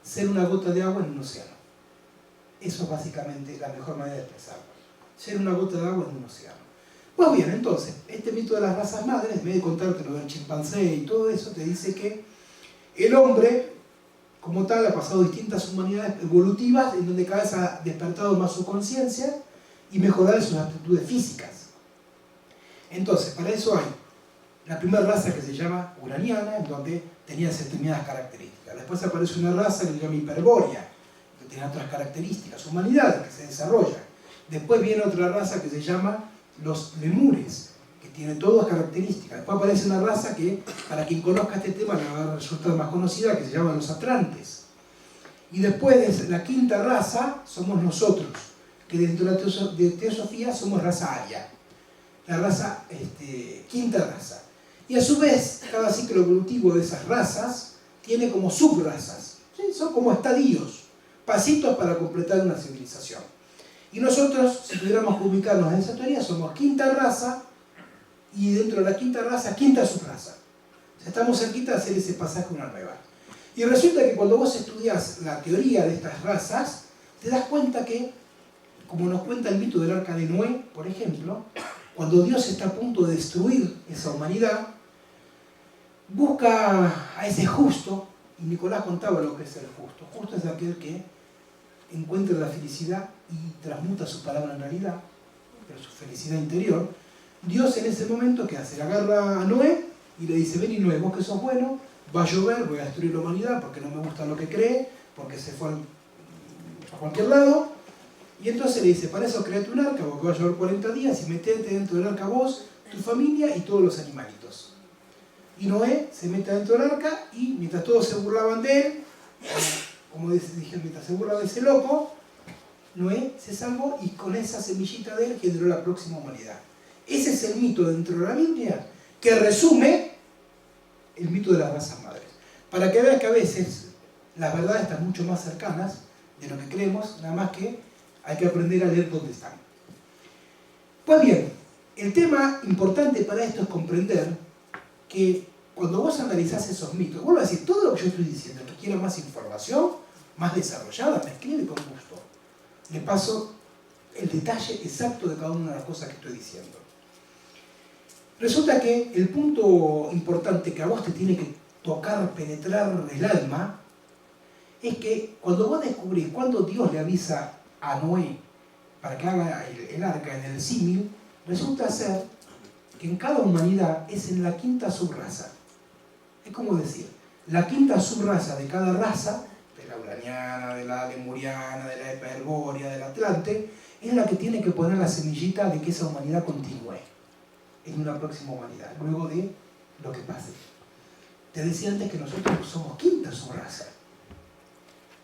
ser una gota de agua en un océano. Eso es básicamente la mejor manera de expresarlo. Ser una gota de agua en un océano. Pues bien, entonces, este mito de las razas madres, en vez de contarte lo del chimpancé y todo eso, te dice que el hombre, como tal, ha pasado distintas humanidades evolutivas en donde cada vez ha despertado más su conciencia y mejorar sus aptitudes físicas. Entonces, para eso hay la primera raza que se llama uraniana, en donde tenía determinadas características. Después aparece una raza que se llama hiperbórea, que tiene otras características, humanidades que se desarrollan. Después viene otra raza que se llama los lemures, que tiene todas características. Después aparece una raza que, para quien conozca este tema, le va a resultar más conocida, que se llama los atlantes. Y después de la quinta raza somos nosotros, que dentro de teosofía somos raza aria. La raza, quinta raza. Y a su vez, cada ciclo evolutivo de esas razas tiene como subrazas. ¿Sí? Son como estadios, pasitos para completar una civilización. Y nosotros, si tuviéramos que ubicarnos en esa teoría, somos quinta raza y dentro de la quinta raza, quinta subraza. O sea, estamos cerquita de hacer ese pasaje a una nueva. Y resulta que cuando vos estudias la teoría de estas razas, te das cuenta que, como nos cuenta el mito del arca de Noé, por ejemplo, cuando Dios está a punto de destruir esa humanidad, busca a ese justo, y Nicolás contaba lo que es el justo. Justo es aquel que encuentra la felicidad y transmuta su palabra en realidad, pero su felicidad interior. Dios en ese momento, ¿qué hace? Le agarra a Noé y le dice, ven y Noé, vos que sos bueno, va a llover, voy a destruir la humanidad porque no me gusta lo que cree, porque se fue a cualquier lado. Y entonces le dice, para eso créate un arca, porque va a llover 40 días y metete dentro del arca vos, tu familia y todos los animalitos. Y Noé se mete dentro del arca y mientras todos se burlaban de él, como dije, mientras se burlaban de ese loco, Noé se salvó y con esa semillita de él generó la próxima humanidad. Ese es el mito dentro de la Biblia que resume el mito de las razas madres. Para que veas que a veces las verdades están mucho más cercanas de lo que creemos, nada más que hay que aprender a leer dónde están. Pues bien, el tema importante para esto es comprender que cuando vos analizás esos mitos, vuelvo a decir, todo lo que yo estoy diciendo, el que quiera más información, más desarrollada, me escribe con gusto. Le paso el detalle exacto de cada una de las cosas que estoy diciendo. Resulta que el punto importante que a vos te tiene que tocar, penetrar el alma, es que cuando vos descubrís cuando Dios le avisa a Noé para que haga el arca en el símil, resulta ser que en cada humanidad es en la quinta subraza. Es como decir, la quinta subraza de cada raza, de la uraniana, de la lemuriana, de la hiperbórea, del atlante, es la que tiene que poner la semillita de que esa humanidad continúe en una próxima humanidad, luego de lo que pase. Te decía antes que nosotros somos quinta subraza.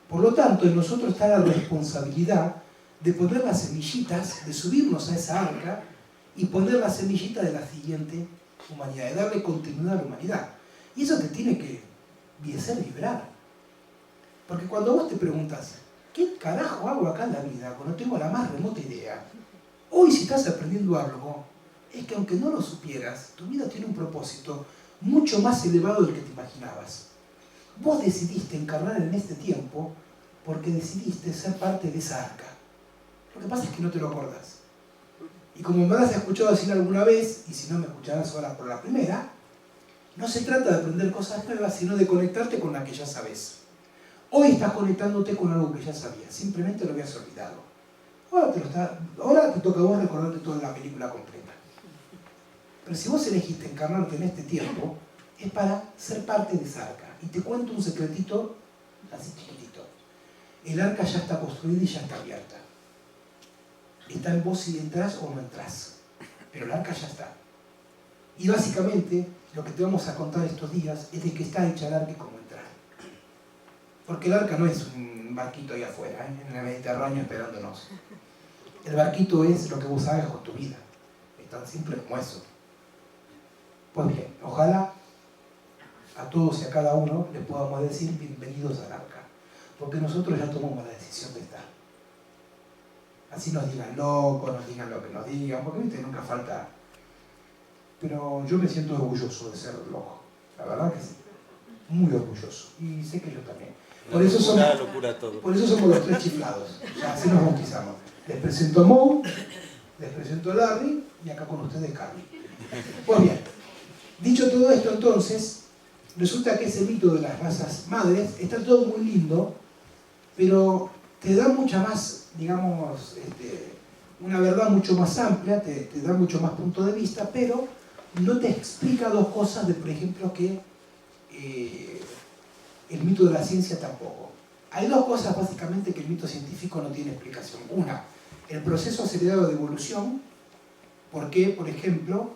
Por lo tanto, en nosotros está la responsabilidad de poner las semillitas, de subirnos a esa arca y poner la semillita de la siguiente humanidad, de darle continuidad a la humanidad. Y eso te tiene que hacer vibrar. Porque cuando vos te preguntas, ¿qué carajo hago acá en la vida cuando no tengo la más remota idea? Hoy si estás aprendiendo algo, es que aunque no lo supieras, tu vida tiene un propósito mucho más elevado del que te imaginabas. Vos decidiste encarnar en este tiempo porque decidiste ser parte de esa arca. Lo que pasa es que no te lo acordás. Y como me has escuchado decir alguna vez, y si no me escucharás ahora por la primera, no se trata de aprender cosas nuevas, sino de conectarte con la que ya sabes. Hoy estás conectándote con algo que ya sabías, simplemente lo habías olvidado. Ahora te toca a vos recordarte toda la película completa. Pero si vos elegiste encarnarte en este tiempo, es para ser parte de esa arca. Y te cuento un secretito así chiquitito. El arca ya está construida y ya está abierta. Está en vos si entras o no entras. Pero el arca ya está. Y básicamente, lo que te vamos a contar estos días es de que está hecha el arca y cómo entrar. Porque el arca no es un barquito ahí afuera, en el Mediterráneo esperándonos. El barquito es lo que vos hagas con tu vida. Es tan simple como eso. Pues bien, ojalá a todos y a cada uno les podamos decir bienvenidos al arca, porque nosotros ya tomamos la decisión de estar. Así nos digan locos, nos digan lo que nos digan, porque viste, nunca falta. Pero yo me siento orgulloso de ser loco, la verdad que sí, muy orgulloso, y sé que yo también. Por eso somos los tres chiflados, ya así nos bautizamos. Les presento a Mo, les presento a Larry, y acá con ustedes Carly. Pues bien, dicho todo esto entonces, resulta que ese mito de las razas madres está todo muy lindo, pero te da mucha más, digamos, una verdad mucho más amplia, te da mucho más punto de vista, pero no te explica dos cosas de, por ejemplo, que el mito de la ciencia tampoco. Hay dos cosas básicamente que el mito científico no tiene explicación. Una, el proceso acelerado de evolución, porque, por ejemplo,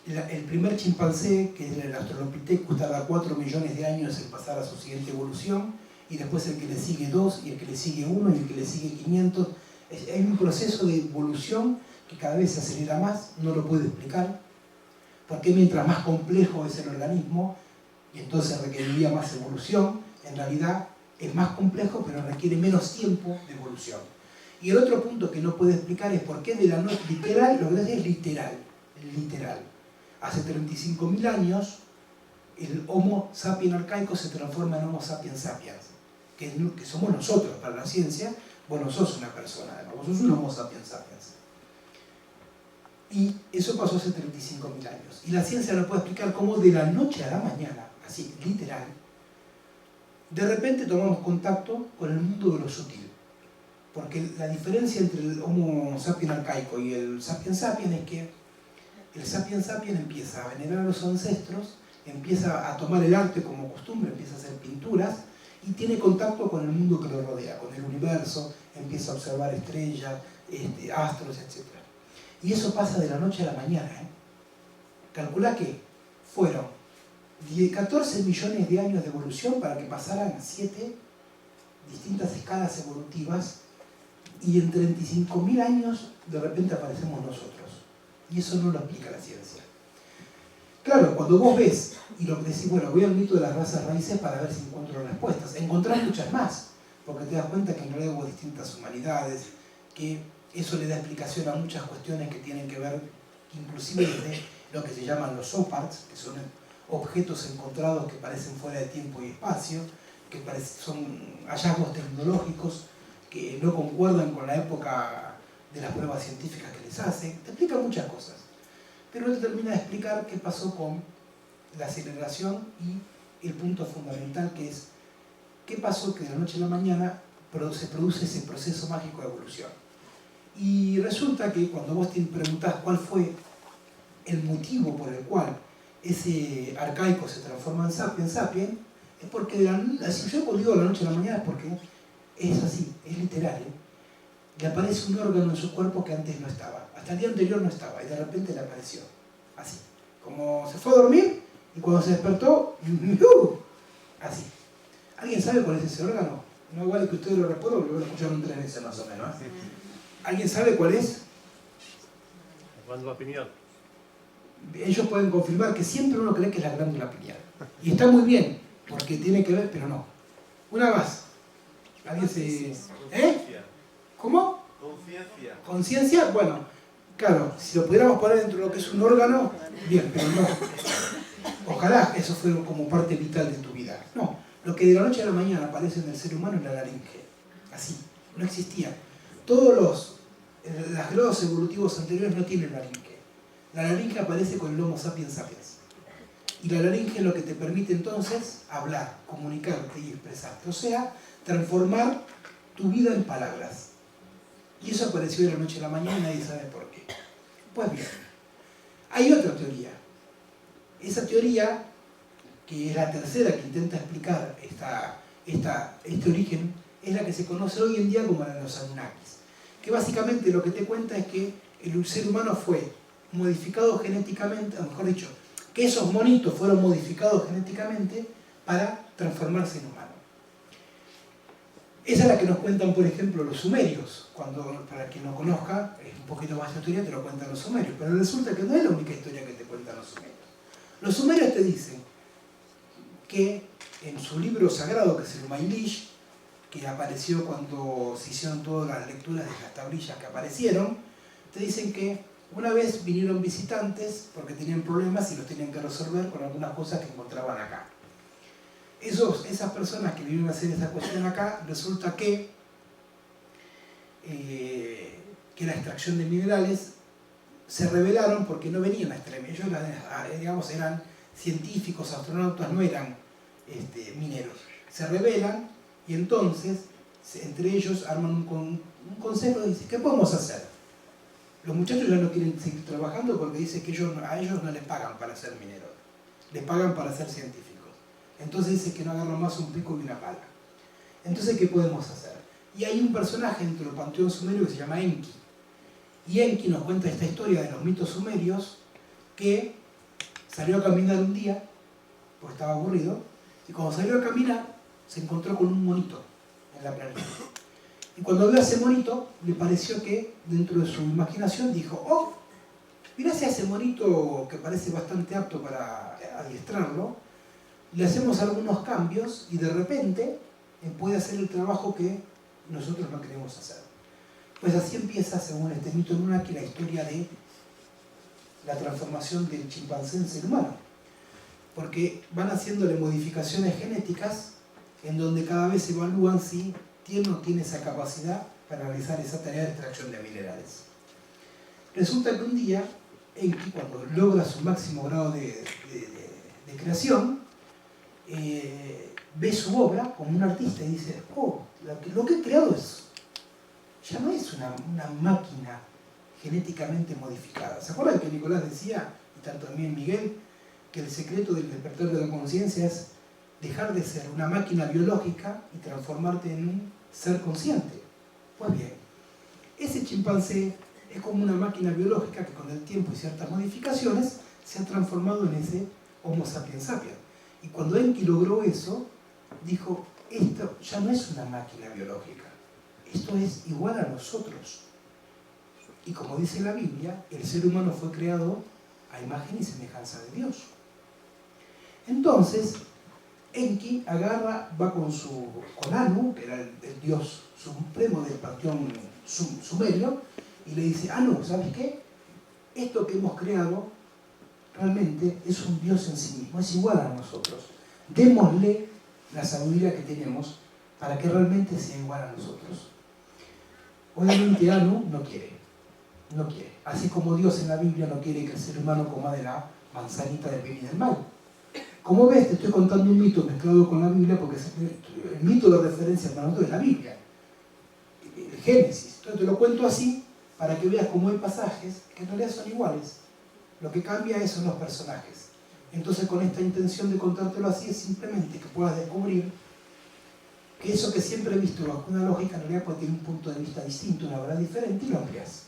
el primer chimpancé, que es el Australopithecus, tarda 4 millones de años en pasar a su siguiente evolución, y después el que le sigue 2, y el que le sigue 1, y el que le sigue 500. Hay un proceso de evolución que cada vez se acelera más, no lo puedo explicar, porque mientras más complejo es el organismo, y entonces requeriría más evolución, en realidad es más complejo, pero requiere menos tiempo de evolución. Y el otro punto que no puedo explicar es por qué de la noche, literal, lo que es literal. Hace 35.000 años, el Homo sapiens arcaico se transforma en Homo sapiens sapiens, que somos nosotros para la ciencia. Vos no sos una persona, vos sos un Homo sapiens sapiens. Y eso pasó hace 35.000 años. Y la ciencia no puede explicar cómo de la noche a la mañana, así, literal, de repente tomamos contacto con el mundo de lo sutil. Porque la diferencia entre el Homo sapiens arcaico y el sapiens sapiens es que el sapiens sapiens empieza a venerar a los ancestros, empieza a tomar el arte como costumbre, empieza a hacer pinturas y tiene contacto con el mundo que lo rodea, con el universo, empieza a observar estrellas, astros, etc. Y eso pasa de la noche a la mañana. Calculá que fueron 14 millones de años de evolución para que pasaran 7 distintas escalas evolutivas, y en 35.000 años de repente aparecemos nosotros. Y eso no lo explica la ciencia. Claro, cuando vos ves y lo que decís, bueno, voy al mito de las razas raíces para ver si encuentro respuestas, encontrás muchas más, porque te das cuenta que en realidad hubo distintas humanidades, que eso le da explicación a muchas cuestiones que tienen que ver, inclusive desde lo que se llaman los OPARTs, que son objetos encontrados que parecen fuera de tiempo y espacio, que son hallazgos tecnológicos que no concuerdan con la época de las pruebas científicas que les hacen. Te explica muchas cosas, pero no te termina de explicar qué pasó con la aceleración y el punto fundamental, que es qué pasó que de la noche a la mañana se produce ese proceso mágico de evolución. Y resulta que cuando vos te preguntás cuál fue el motivo por el cual ese arcaico se transforma en sapiens sapiens, es porque si yo digo de la noche a la mañana es porque es así, es literal. Le aparece un órgano en su cuerpo que antes no estaba, hasta el día anterior no estaba, y de repente le apareció, así, como se fue a dormir y cuando se despertó, así. ¿Alguien sabe cuál es ese órgano? No igual que ustedes lo recuerdan, porque lo escucharon 3 veces más o menos. ¿Alguien sabe cuál es? La glándula pineal. Ellos pueden confirmar que siempre uno cree que es la glándula pineal. Y está muy bien, porque tiene que ver, pero no. Una más. ¿Alguien se...? ¿Cómo? Conciencia. ¿Conciencia? Bueno, claro, si lo pudiéramos poner dentro de lo que es un órgano, bien, pero no. Ojalá eso fuera como parte vital de tu vida. No, lo que de la noche a la mañana aparece en el ser humano es la laringe. Así, no existía. Todos los grados evolutivos anteriores no tienen laringe. La laringe aparece con el Homo sapiens sapiens. Y la laringe es lo que te permite entonces hablar, comunicarte y expresarte. O sea, transformar tu vida en palabras. Y eso apareció de la noche a la mañana y nadie sabe por qué. Pues bien, hay otra teoría. Esa teoría, que es la tercera que intenta explicar este origen, es la que se conoce hoy en día como la de los Anunnakis. Que básicamente lo que te cuenta es que el ser humano fue modificado genéticamente, o mejor dicho, que esos monitos fueron modificados genéticamente para transformarse en humano. Esa es la que nos cuentan, por ejemplo, los sumerios. Para quien no conozca, es un poquito más de historia, te lo cuentan los sumerios. Pero resulta que no es la única historia que te cuentan los sumerios. Los sumerios te dicen que en su libro sagrado, que es el Mailish, que apareció cuando se hicieron todas las lecturas de las tablillas que aparecieron, te dicen que una vez vinieron visitantes porque tenían problemas y los tenían que resolver con algunas cosas que encontraban acá. Esas personas que vinieron a hacer esa cuestión acá, resulta que la extracción de minerales se rebelaron porque no venían a extraer. Ellos digamos, eran científicos, astronautas, no eran mineros. Se rebelan y entonces entre ellos arman un consejo y dicen, ¿qué podemos hacer? Los muchachos ya no quieren seguir trabajando porque dicen que a ellos no les pagan para ser mineros, les pagan para ser científicos. Entonces dicen que no agarran más un pico y una pala. Entonces, ¿qué podemos hacer? Y hay un personaje dentro del panteón sumerio que se llama Enki. Y Enki nos cuenta esta historia de los mitos sumerios, que salió a caminar un día, pues estaba aburrido, y cuando salió a caminar se encontró con un monito en la planeta. Y cuando vio a ese monito, le pareció que dentro de su imaginación dijo, oh, mirá si a ese monito que parece bastante apto para adiestrarlo, le hacemos algunos cambios y de repente puede hacer el trabajo que nosotros no queremos hacer. Pues así empieza, según este mito Anunnaki, la historia de la transformación del chimpancé en ser humano. Porque van haciéndole modificaciones genéticas en donde cada vez evalúan si tiene o no tiene esa capacidad para realizar esa tarea de extracción de minerales. Resulta que un día, Enki, cuando logra su máximo grado de creación, ve su obra como un artista y dice, oh, lo que he creado ya no es una máquina genéticamente modificada. ¿Se acuerdan que Nicolás decía, y tanto también Miguel, que el secreto del despertar de la conciencia es dejar de ser una máquina biológica y transformarte en un ser consciente? Pues bien, ese chimpancé es como una máquina biológica que con el tiempo y ciertas modificaciones se ha transformado en ese Homo sapiens sapiens. Y cuando Enki logró eso, dijo, esto ya no es una máquina biológica, esto es igual a nosotros. Y como dice la Biblia, el ser humano fue creado a imagen y semejanza de Dios. Entonces, Enki va con Anu, que era el dios supremo del panteón sumerio, y le dice, Anu, ¿sabes qué? Esto que hemos creado realmente es un dios en sí mismo, es igual a nosotros. Démosle la sabiduría que tenemos para que realmente sea igual a nosotros. Obviamente Anu no quiere. Así como Dios en la Biblia no quiere que el ser humano coma de la manzanita del bien y del mal. Como ves, te estoy contando un mito mezclado con la Biblia porque el mito de referencia para nosotros es la Biblia, el Génesis. Entonces te lo cuento así para que veas cómo hay pasajes que en realidad son iguales. Lo que cambia son los personajes. Entonces, con esta intención de contártelo así, es simplemente que puedas descubrir que eso que siempre he visto bajo una lógica, en realidad puede tener un punto de vista distinto, una verdad diferente, y lo amplias.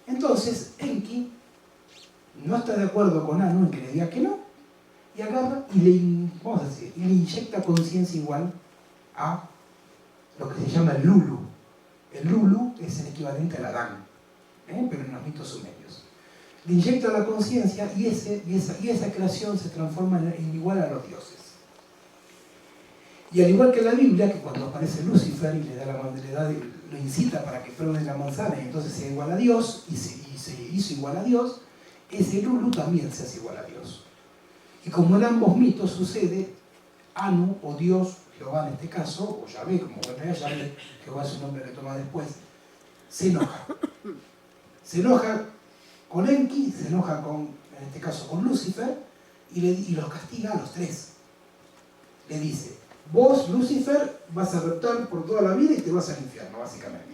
Entonces, Enki no está de acuerdo con Anu en que le diga que no, y agarra y le inyecta conciencia igual a lo que se llama el Lulu. El Lulu es el equivalente al Adán, pero en los mitos sumerios. Le inyecta la conciencia y esa creación se transforma en igual a los dioses. Y al igual que la Biblia, que cuando aparece Lucifer y lo incita para que pruebe la manzana y entonces sea igual a Dios, y se hizo igual a Dios, ese Lulu también se hace igual a Dios. Y como en ambos mitos sucede, Anu, o Dios, Jehová en este caso, o Yahvé, como bueno, Yahvé, Jehová es un nombre que toma después, se enoja. Se enoja con Enki, se enoja en este caso con Lucifer, y los castiga a los tres. Le dice, vos, Lucifer, vas a reptar por toda la vida y te vas al infierno, básicamente.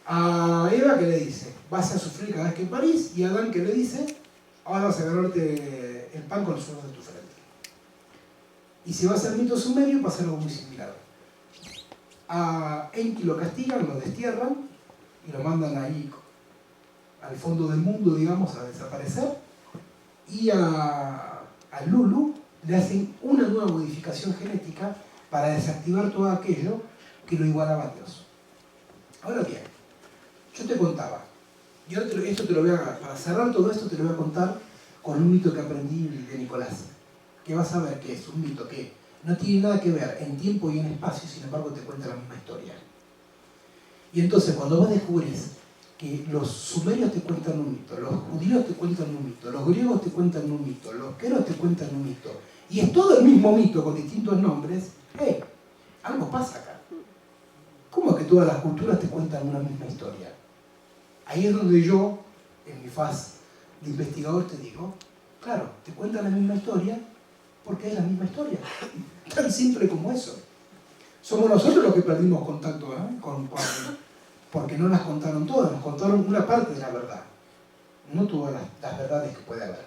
A Eva, que le dice, vas a sufrir cada vez que parís, y a Adán, que le dice, ahora vas a agarrarte el pan con el sudor de tu frente. Y si vas al mito sumerio, pasa algo muy similar. A Enki lo castigan, lo destierran, y lo mandan ahí al fondo del mundo, digamos, a desaparecer, y a Lulu le hacen una nueva modificación genética para desactivar todo aquello que lo igualaba a Dios. Ahora bien, yo te contaba, para cerrar todo esto te lo voy a contar con un mito que aprendí de Nicolás, que vas a ver que es un mito que no tiene nada que ver en tiempo y en espacio, sin embargo te cuenta la misma historia. Y entonces cuando vos descubrís que los sumerios te cuentan un mito, los judíos te cuentan un mito, los griegos te cuentan un mito, los queros te cuentan un mito, y es todo el mismo mito con distintos nombres, algo pasa acá. ¿Cómo que todas las culturas te cuentan una misma historia? Ahí es donde yo, en mi faz de investigador, te digo, claro, te cuentan la misma historia porque es la misma historia. Tan simple como eso. Somos nosotros los que perdimos contacto porque no las contaron todas, nos contaron una parte de la verdad, no todas las verdades que puede haber.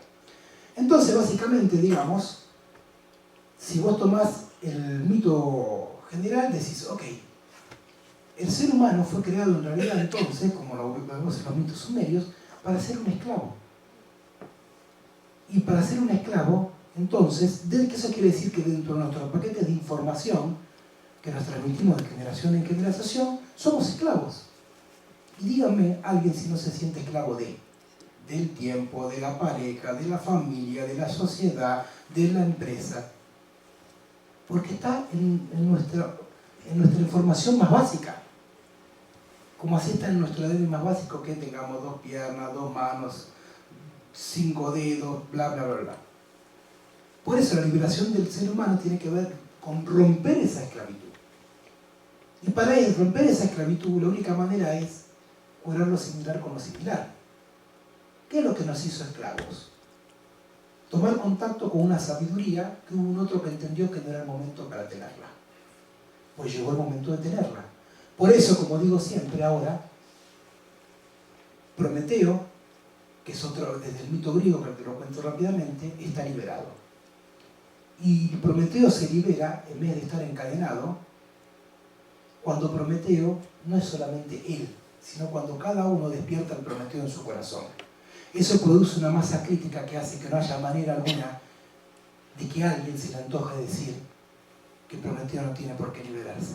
Entonces, básicamente, digamos, si vos tomás el mito general, decís, ok, el ser humano fue creado en realidad entonces, como lo vemos en los mitos sumerios, para ser un esclavo. Y para ser un esclavo, entonces, eso quiere decir que dentro de nuestros paquetes de información, que nos transmitimos de generación en generación, somos esclavos. Y díganme alguien si no se siente esclavo del tiempo, de la pareja, de la familia, de la sociedad, de la empresa. Porque está en nuestra información más básica. Como así está en nuestro ADN más básico que tengamos 2 piernas, 2 manos, 5 dedos, bla, bla, bla, bla. Por eso la liberación del ser humano tiene que ver con romper esa esclavitud. Y para romper esa esclavitud, la única manera es curar lo similar con lo similar. ¿Qué es lo que nos hizo esclavos? Tomar contacto con una sabiduría que hubo un otro que entendió que no era el momento para tenerla. Pues llegó el momento de tenerla. Por eso, como digo siempre ahora, Prometeo, que es otro desde el mito griego, que te lo cuento rápidamente, está liberado. Y Prometeo se libera, en vez de estar encadenado, cuando Prometeo no es solamente él, sino cuando cada uno despierta el Prometeo en su corazón. Eso produce una masa crítica que hace que no haya manera alguna de que a alguien se le antoje decir que Prometeo no tiene por qué liberarse.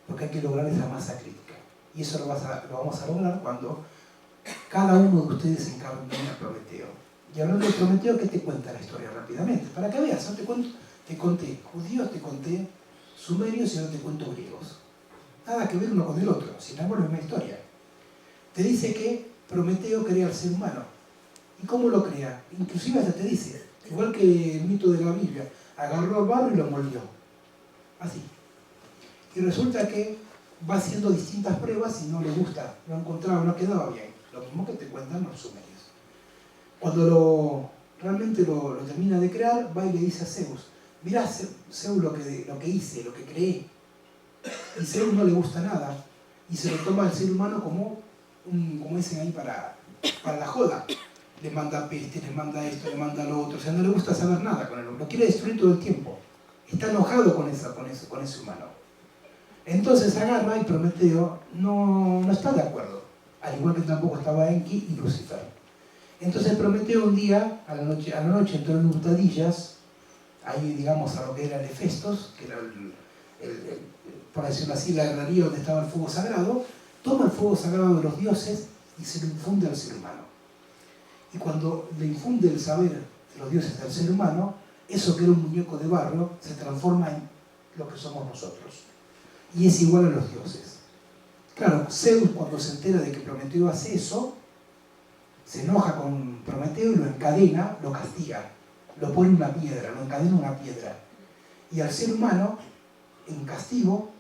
Porque hay que lograr esa masa crítica. Y eso lo vamos a lograr cuando cada uno de ustedes encarne a Prometeo. Y hablando de Prometeo, ¿qué te cuenta la historia rápidamente? Para que veas, te conté judíos, te conté sumerios y ahora te cuento griegos. Nada que ver uno con el otro, sin embargo es la misma historia. Te dice que Prometeo crea al ser humano. ¿Y cómo lo crea? Inclusive hasta te dice, igual que el mito de la Biblia, agarró el barro y lo moldeó. Así. Y resulta que va haciendo distintas pruebas y no le gusta, no encontraba, no quedaba bien. Lo mismo que te cuentan los sumerios. Cuando realmente lo termina de crear, va y le dice a Zeus, mirá Zeus lo que hice, lo que creé. Y Zeus no le gusta nada y se lo toma al ser humano como dicen ahí para la joda. Le manda peste, le manda esto, le manda lo otro, o sea, no le gusta saber nada con él, lo quiere destruir todo el tiempo. Está enojado con ese humano. Entonces agarra y Prometeo no está de acuerdo, al igual que tampoco estaba Enki y Lucifer. Entonces Prometeo un día, a la noche entró en hurtadillas, ahí digamos a lo que era el Hefestos, que era por decirlo así, la herrería donde estaba el fuego sagrado, toma el fuego sagrado de los dioses y se lo infunde al ser humano. Y cuando le infunde el saber de los dioses al ser humano, eso que era un muñeco de barro se transforma en lo que somos nosotros. Y es igual a los dioses. Claro, Zeus cuando se entera de que Prometeo hace eso, se enoja con Prometeo y lo encadena, lo castiga, lo pone en una piedra, lo encadena en una piedra. Y al ser humano, en castigo,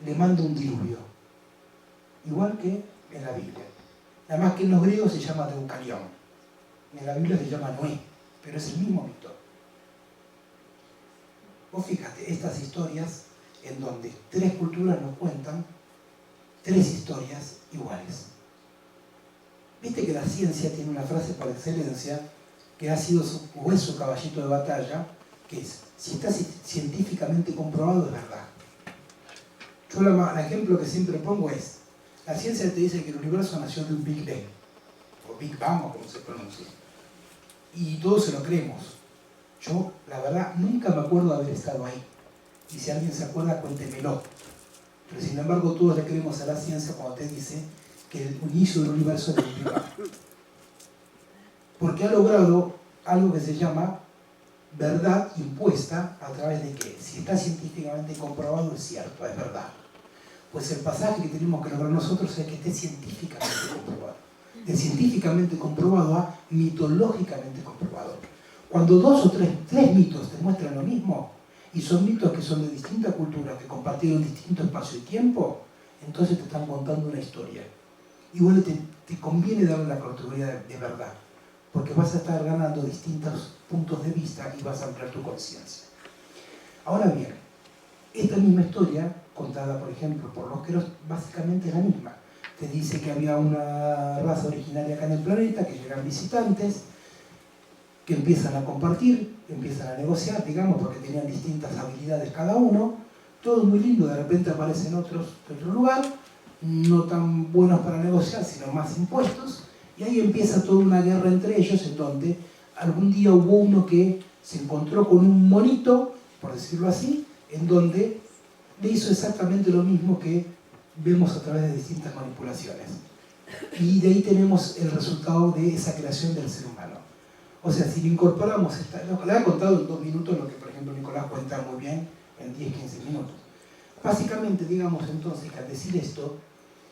le manda un diluvio. Igual que en la Biblia. Nada más que en los griegos se llama Deucalión. En la Biblia se llama Noé, pero es el mismo mito. Vos fíjate, estas historias en donde 3 culturas nos cuentan 3 historias iguales. Viste que la ciencia tiene una frase por excelencia que ha sido su caballito de batalla, que es, si está científicamente comprobado, es verdad. Yo el ejemplo que siempre pongo es, la ciencia te dice que el universo nació de un Big Bang, o Big Bang, o como se pronuncia, y todos se lo creemos. Yo, la verdad, nunca me acuerdo de haber estado ahí, y si alguien se acuerda, cuéntemelo. Pero sin embargo, todos le creemos a la ciencia cuando te dice que el inicio del universo es del Big Bang. Porque ha logrado algo que se llama verdad impuesta a través de que, si está científicamente comprobado, es cierto, es verdad. Pues el pasaje que tenemos que lograr nosotros es que esté científicamente comprobado. De científicamente comprobado a mitológicamente comprobado. Cuando dos o tres mitos te muestran lo mismo, y son mitos que son de distinta cultura, que compartieron distinto espacio y tiempo, entonces te están contando una historia. Y bueno, te conviene darle la categoría de verdad, porque vas a estar ganando distintos puntos de vista y vas a ampliar tu conciencia. Ahora bien, esta misma historia, contada por ejemplo por los queros, básicamente es la misma. Te dice que había una raza originaria acá en el planeta, que llegan visitantes, que empiezan a compartir, empiezan a negociar, digamos, porque tenían distintas habilidades cada uno, todo muy lindo, de repente aparecen otros de otro lugar, no tan buenos para negociar, sino más impuestos, y ahí empieza toda una guerra entre ellos, en donde algún día hubo uno que se encontró con un monito, por decirlo así, en donde le hizo exactamente lo mismo que vemos a través de distintas manipulaciones. Y de ahí tenemos el resultado de esa creación del ser humano. O sea, si le incorporamos le he contado en 2 minutos lo que, por ejemplo, Nicolás cuenta muy bien en 10-15 minutos. Básicamente, digamos entonces, que al decir esto,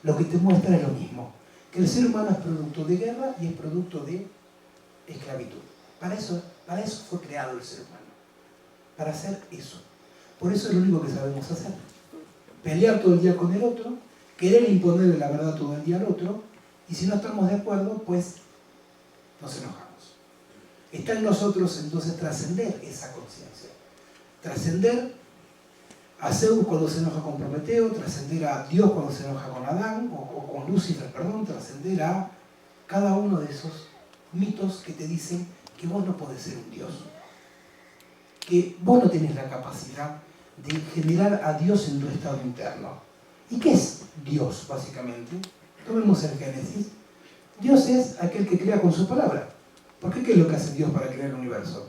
lo que te muestra es lo mismo. Que el ser humano es producto de guerra y es producto de esclavitud. Para eso fue creado el ser humano. Para hacer eso. Por eso es lo único que sabemos hacer. Pelear todo el día con el otro, querer imponerle la verdad todo el día al otro, y si no estamos de acuerdo, pues nos enojamos. Está en nosotros entonces trascender esa conciencia. Trascender a Zeus cuando se enoja con Prometeo, trascender a Dios cuando se enoja con Adán, o con Lucifer, perdón, trascender a cada uno de esos mitos que te dicen que vos no podés ser un Dios. Que vos no tenés la capacidad de generar a Dios en tu estado interno. ¿Y qué es Dios, básicamente? Tomemos el Génesis. Dios es aquel que crea con su palabra. ¿Por qué? ¿Qué es lo que hace Dios para crear el universo?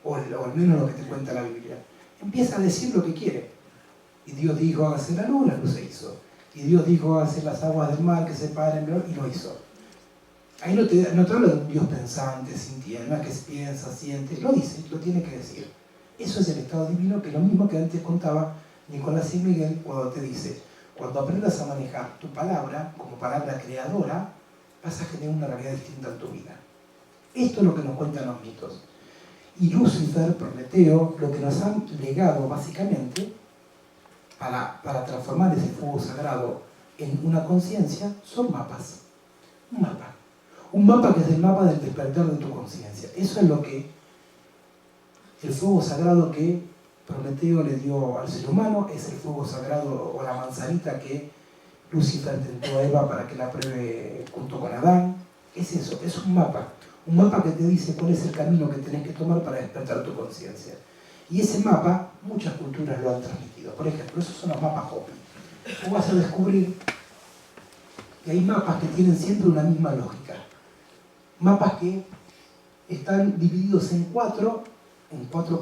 O al menos lo que te cuenta la Biblia. Empieza a decir lo que quiere. Y Dios dijo, hágase la luz se hizo. Y Dios dijo, hágase las aguas del mar que se separen, y lo hizo. Ahí no te habla de un Dios pensante, sintiente, que piensa, siente, lo dice, lo tiene que decir. Eso es el estado divino, que es lo mismo que antes contaba Nicolás y Miguel cuando te dice, cuando aprendas a manejar tu palabra como palabra creadora, vas a generar una realidad distinta en tu vida. Esto es lo que nos cuentan los mitos. Y Lucifer, Prometeo, lo que nos han legado básicamente para transformar ese fuego sagrado en una conciencia son mapas. Un mapa. Un mapa que es el mapa del despertar de tu conciencia. Eso es lo que el fuego sagrado que Prometeo le dio al ser humano, es el fuego sagrado o la manzanita que Lucifer tentó a Eva para que la pruebe junto con Adán. Es eso, es un mapa. Un mapa que te dice cuál es el camino que tenés que tomar para despertar tu conciencia. Y ese mapa, muchas culturas lo han transmitido. Por ejemplo, esos son los mapas Hopi. Tú vas a descubrir que hay mapas que tienen siempre una misma lógica. Mapas que están divididos en cuatro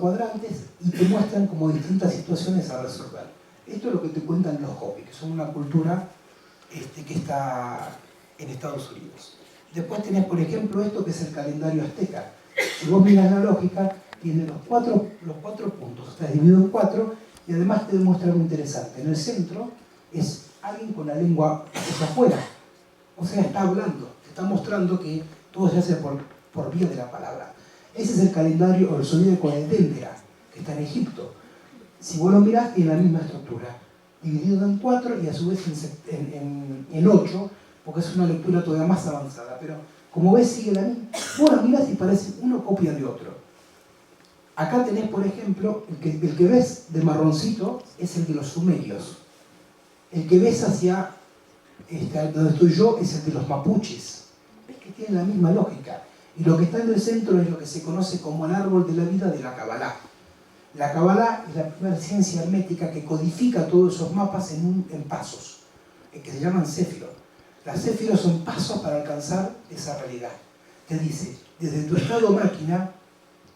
cuadrantes y te muestran como distintas situaciones a resolver. Esto es lo que te cuentan los Hopi, que son una cultura que está en Estados Unidos. Después tenés, por ejemplo, esto que es el calendario azteca. Si vos miras la lógica, tiene los cuatro puntos, está dividido en 4 y además te demuestra algo interesante. En el centro es alguien con la lengua hacia afuera, o sea, está hablando, te está mostrando que todo se hace por vía de la palabra. Ese es el calendario o el zodíaco de Dendera, que está en Egipto. Si vos lo mirás, tiene la misma estructura, dividido en 4 y a su vez en 8, porque es una lectura todavía más avanzada, pero como ves sigue la misma. Vos lo mirás y parece uno copia de otro. Acá tenés, por ejemplo, el que ves de marroncito es el de los sumerios. El que ves hacia donde estoy yo es el de los mapuches. Ves que tiene la misma lógica. Y lo que está en el centro es lo que se conoce como el árbol de la vida de la Kabbalah. La Kabbalah es la primera ciencia hermética que codifica todos esos mapas en pasos, que se llaman Séfiros. Las Séfiros son pasos para alcanzar esa realidad. Te dice, desde tu estado máquina,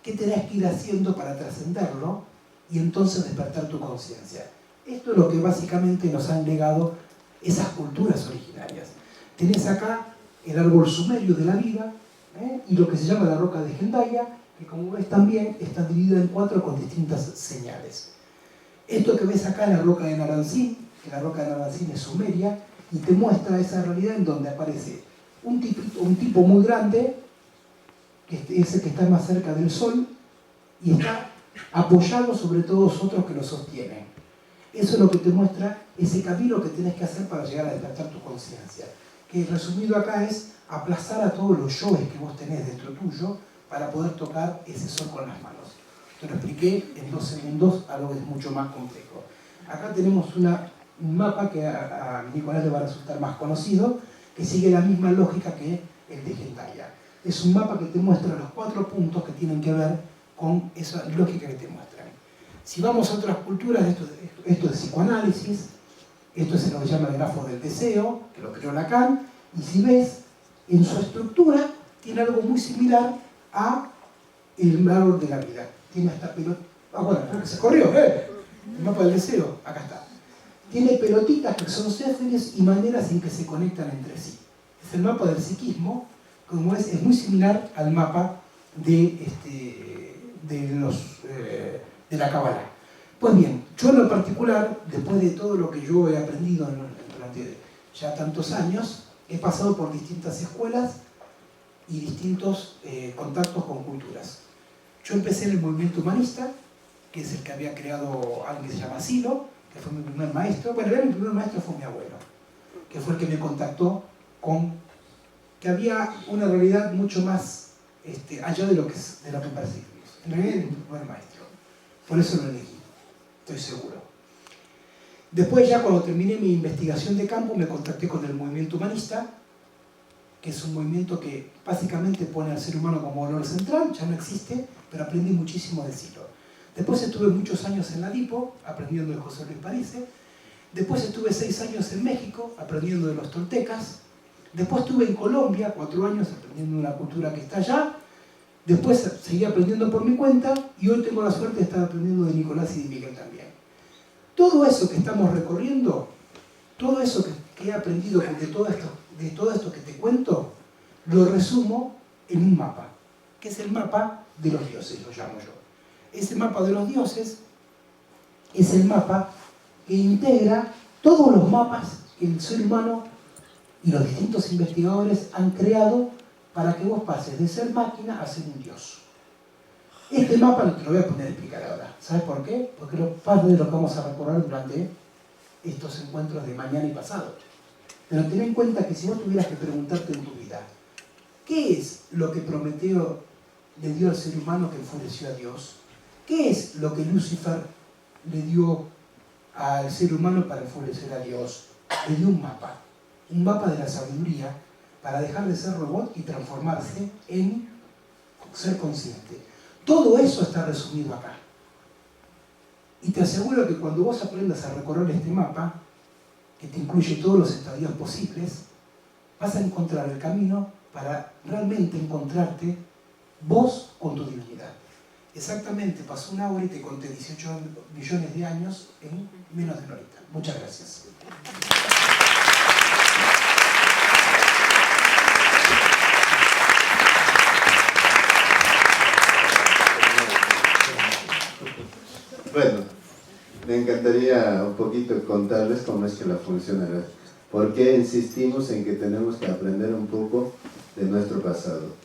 ¿qué tenés que ir haciendo para trascenderlo y entonces despertar tu conciencia? Esto es lo que básicamente nos han legado esas culturas originarias. Tenés acá el árbol sumerio de la vida, y lo que se llama la roca de Hendaya, que como ves también está dividida en 4 con distintas señales. Esto que ves acá es la roca de Naranjin, que la roca de Naranjin es sumeria, y te muestra esa realidad en donde aparece un tipo muy grande, que es el que está más cerca del Sol, y está apoyado sobre todos otros que lo sostienen. Eso es lo que te muestra ese camino que tienes que hacer para llegar a despertar tu conciencia. Que resumido acá es aplazar a todos los yoes que vos tenés dentro tuyo para poder tocar ese sol con las manos. Te lo expliqué en 2 segundos, algo que es mucho más complejo. Acá tenemos un mapa que a Nicolás le va a resultar más conocido, que sigue la misma lógica que el de Gentaya. Es un mapa que te muestra los 4 puntos que tienen que ver con esa lógica que te muestran. Si vamos a otras culturas, esto es psicoanálisis, esto es lo que se llama el grafo del deseo, que lo creó Lacan, y si ves, en su estructura tiene algo muy similar a el árbol de la vida. Tiene hasta pelota. Ah, bueno, creo que se corrió, el mapa del deseo, acá está. Tiene pelotitas que son céfiles y maneras en que se conectan entre sí. Es el mapa del psiquismo, como es muy similar al mapa de la Cábala. Pues bien, yo en lo particular, después de todo lo que yo he aprendido durante ya tantos años, he pasado por distintas escuelas y distintos contactos con culturas. Yo empecé en el movimiento humanista, que es el que había creado alguien que se llama Silo, que fue mi primer maestro. Bueno, mi primer maestro fue mi abuelo, que fue el que me contactó con que había una realidad mucho más allá de lo que percibimos. En realidad es mi primer maestro, por eso lo elegí, estoy seguro. Después, ya cuando terminé mi investigación de campo, me contacté con el movimiento humanista, que es un movimiento que básicamente pone al ser humano como valor central, ya no existe, pero aprendí muchísimo de Silo. Después estuve muchos años en la DIPO, aprendiendo de José Luis Parise. Después estuve 6 años en México, aprendiendo de los toltecas. Después estuve en Colombia, 4 años, aprendiendo una cultura que está allá. Después seguí aprendiendo por mi cuenta, y hoy tengo la suerte de estar aprendiendo de Nicolás y de Miguel también. Todo eso que estamos recorriendo, todo eso que he aprendido de todo esto que te cuento, lo resumo en un mapa, que es el mapa de los dioses, lo llamo yo. Ese mapa de los dioses es el mapa que integra todos los mapas que el ser humano y los distintos investigadores han creado para que vos pases de ser máquina a ser un dios. Este mapa no te lo voy a poner a explicar ahora. ¿Sabes por qué? Porque parte de lo que vamos a recorrer durante estos encuentros de mañana y pasado. Pero ten en cuenta que si vos tuvieras que preguntarte en tu vida, ¿qué es lo que Prometeo le dio al ser humano que enfureció a Dios? ¿Qué es lo que Lucifer le dio al ser humano para enfurecer a Dios? Le dio un mapa de la sabiduría para dejar de ser robot y transformarse en ser consciente. Todo eso está resumido acá. Y te aseguro que cuando vos aprendas a recorrer este mapa, que te incluye todos los estadios posibles, vas a encontrar el camino para realmente encontrarte vos con tu divinidad. Exactamente, pasó 1 hora y te conté 18 millones de años en menos de 1 horita. Muchas gracias. Bueno, me encantaría un poquito contarles cómo es que la funciona. ¿Por qué insistimos en que tenemos que aprender un poco de nuestro pasado?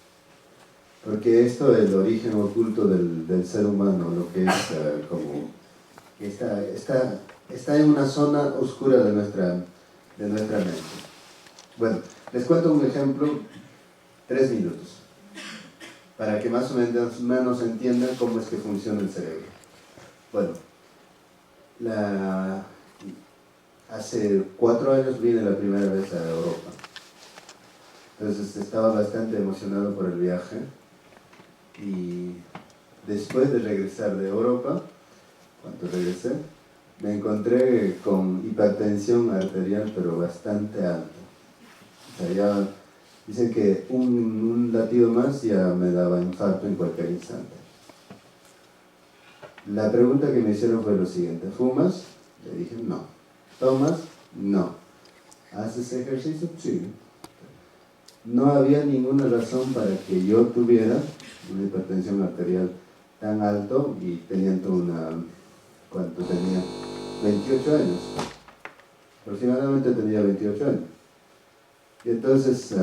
Porque esto es el origen oculto del ser humano, lo que es como que está en una zona oscura de nuestra mente. Bueno, les cuento un ejemplo, 3 minutos, para que más o menos entiendan cómo es que funciona el cerebro. Bueno, hace 4 años vine la primera vez a Europa. Entonces estaba bastante emocionado por el viaje. Y después de regresar de Europa, cuando regresé, me encontré con hipertensión arterial, pero bastante alta. O sea, ya dicen que un latido más ya me daba infarto en cualquier instante. La pregunta que me hicieron fue lo siguiente: ¿fumas? Le dije no. ¿Tomas? No. ¿Haces ejercicio? Sí. No había ninguna razón para que yo tuviera una hipertensión arterial tan alto y teniendo ¿cuánto tenía? 28 años. Aproximadamente tenía 28 años. Y entonces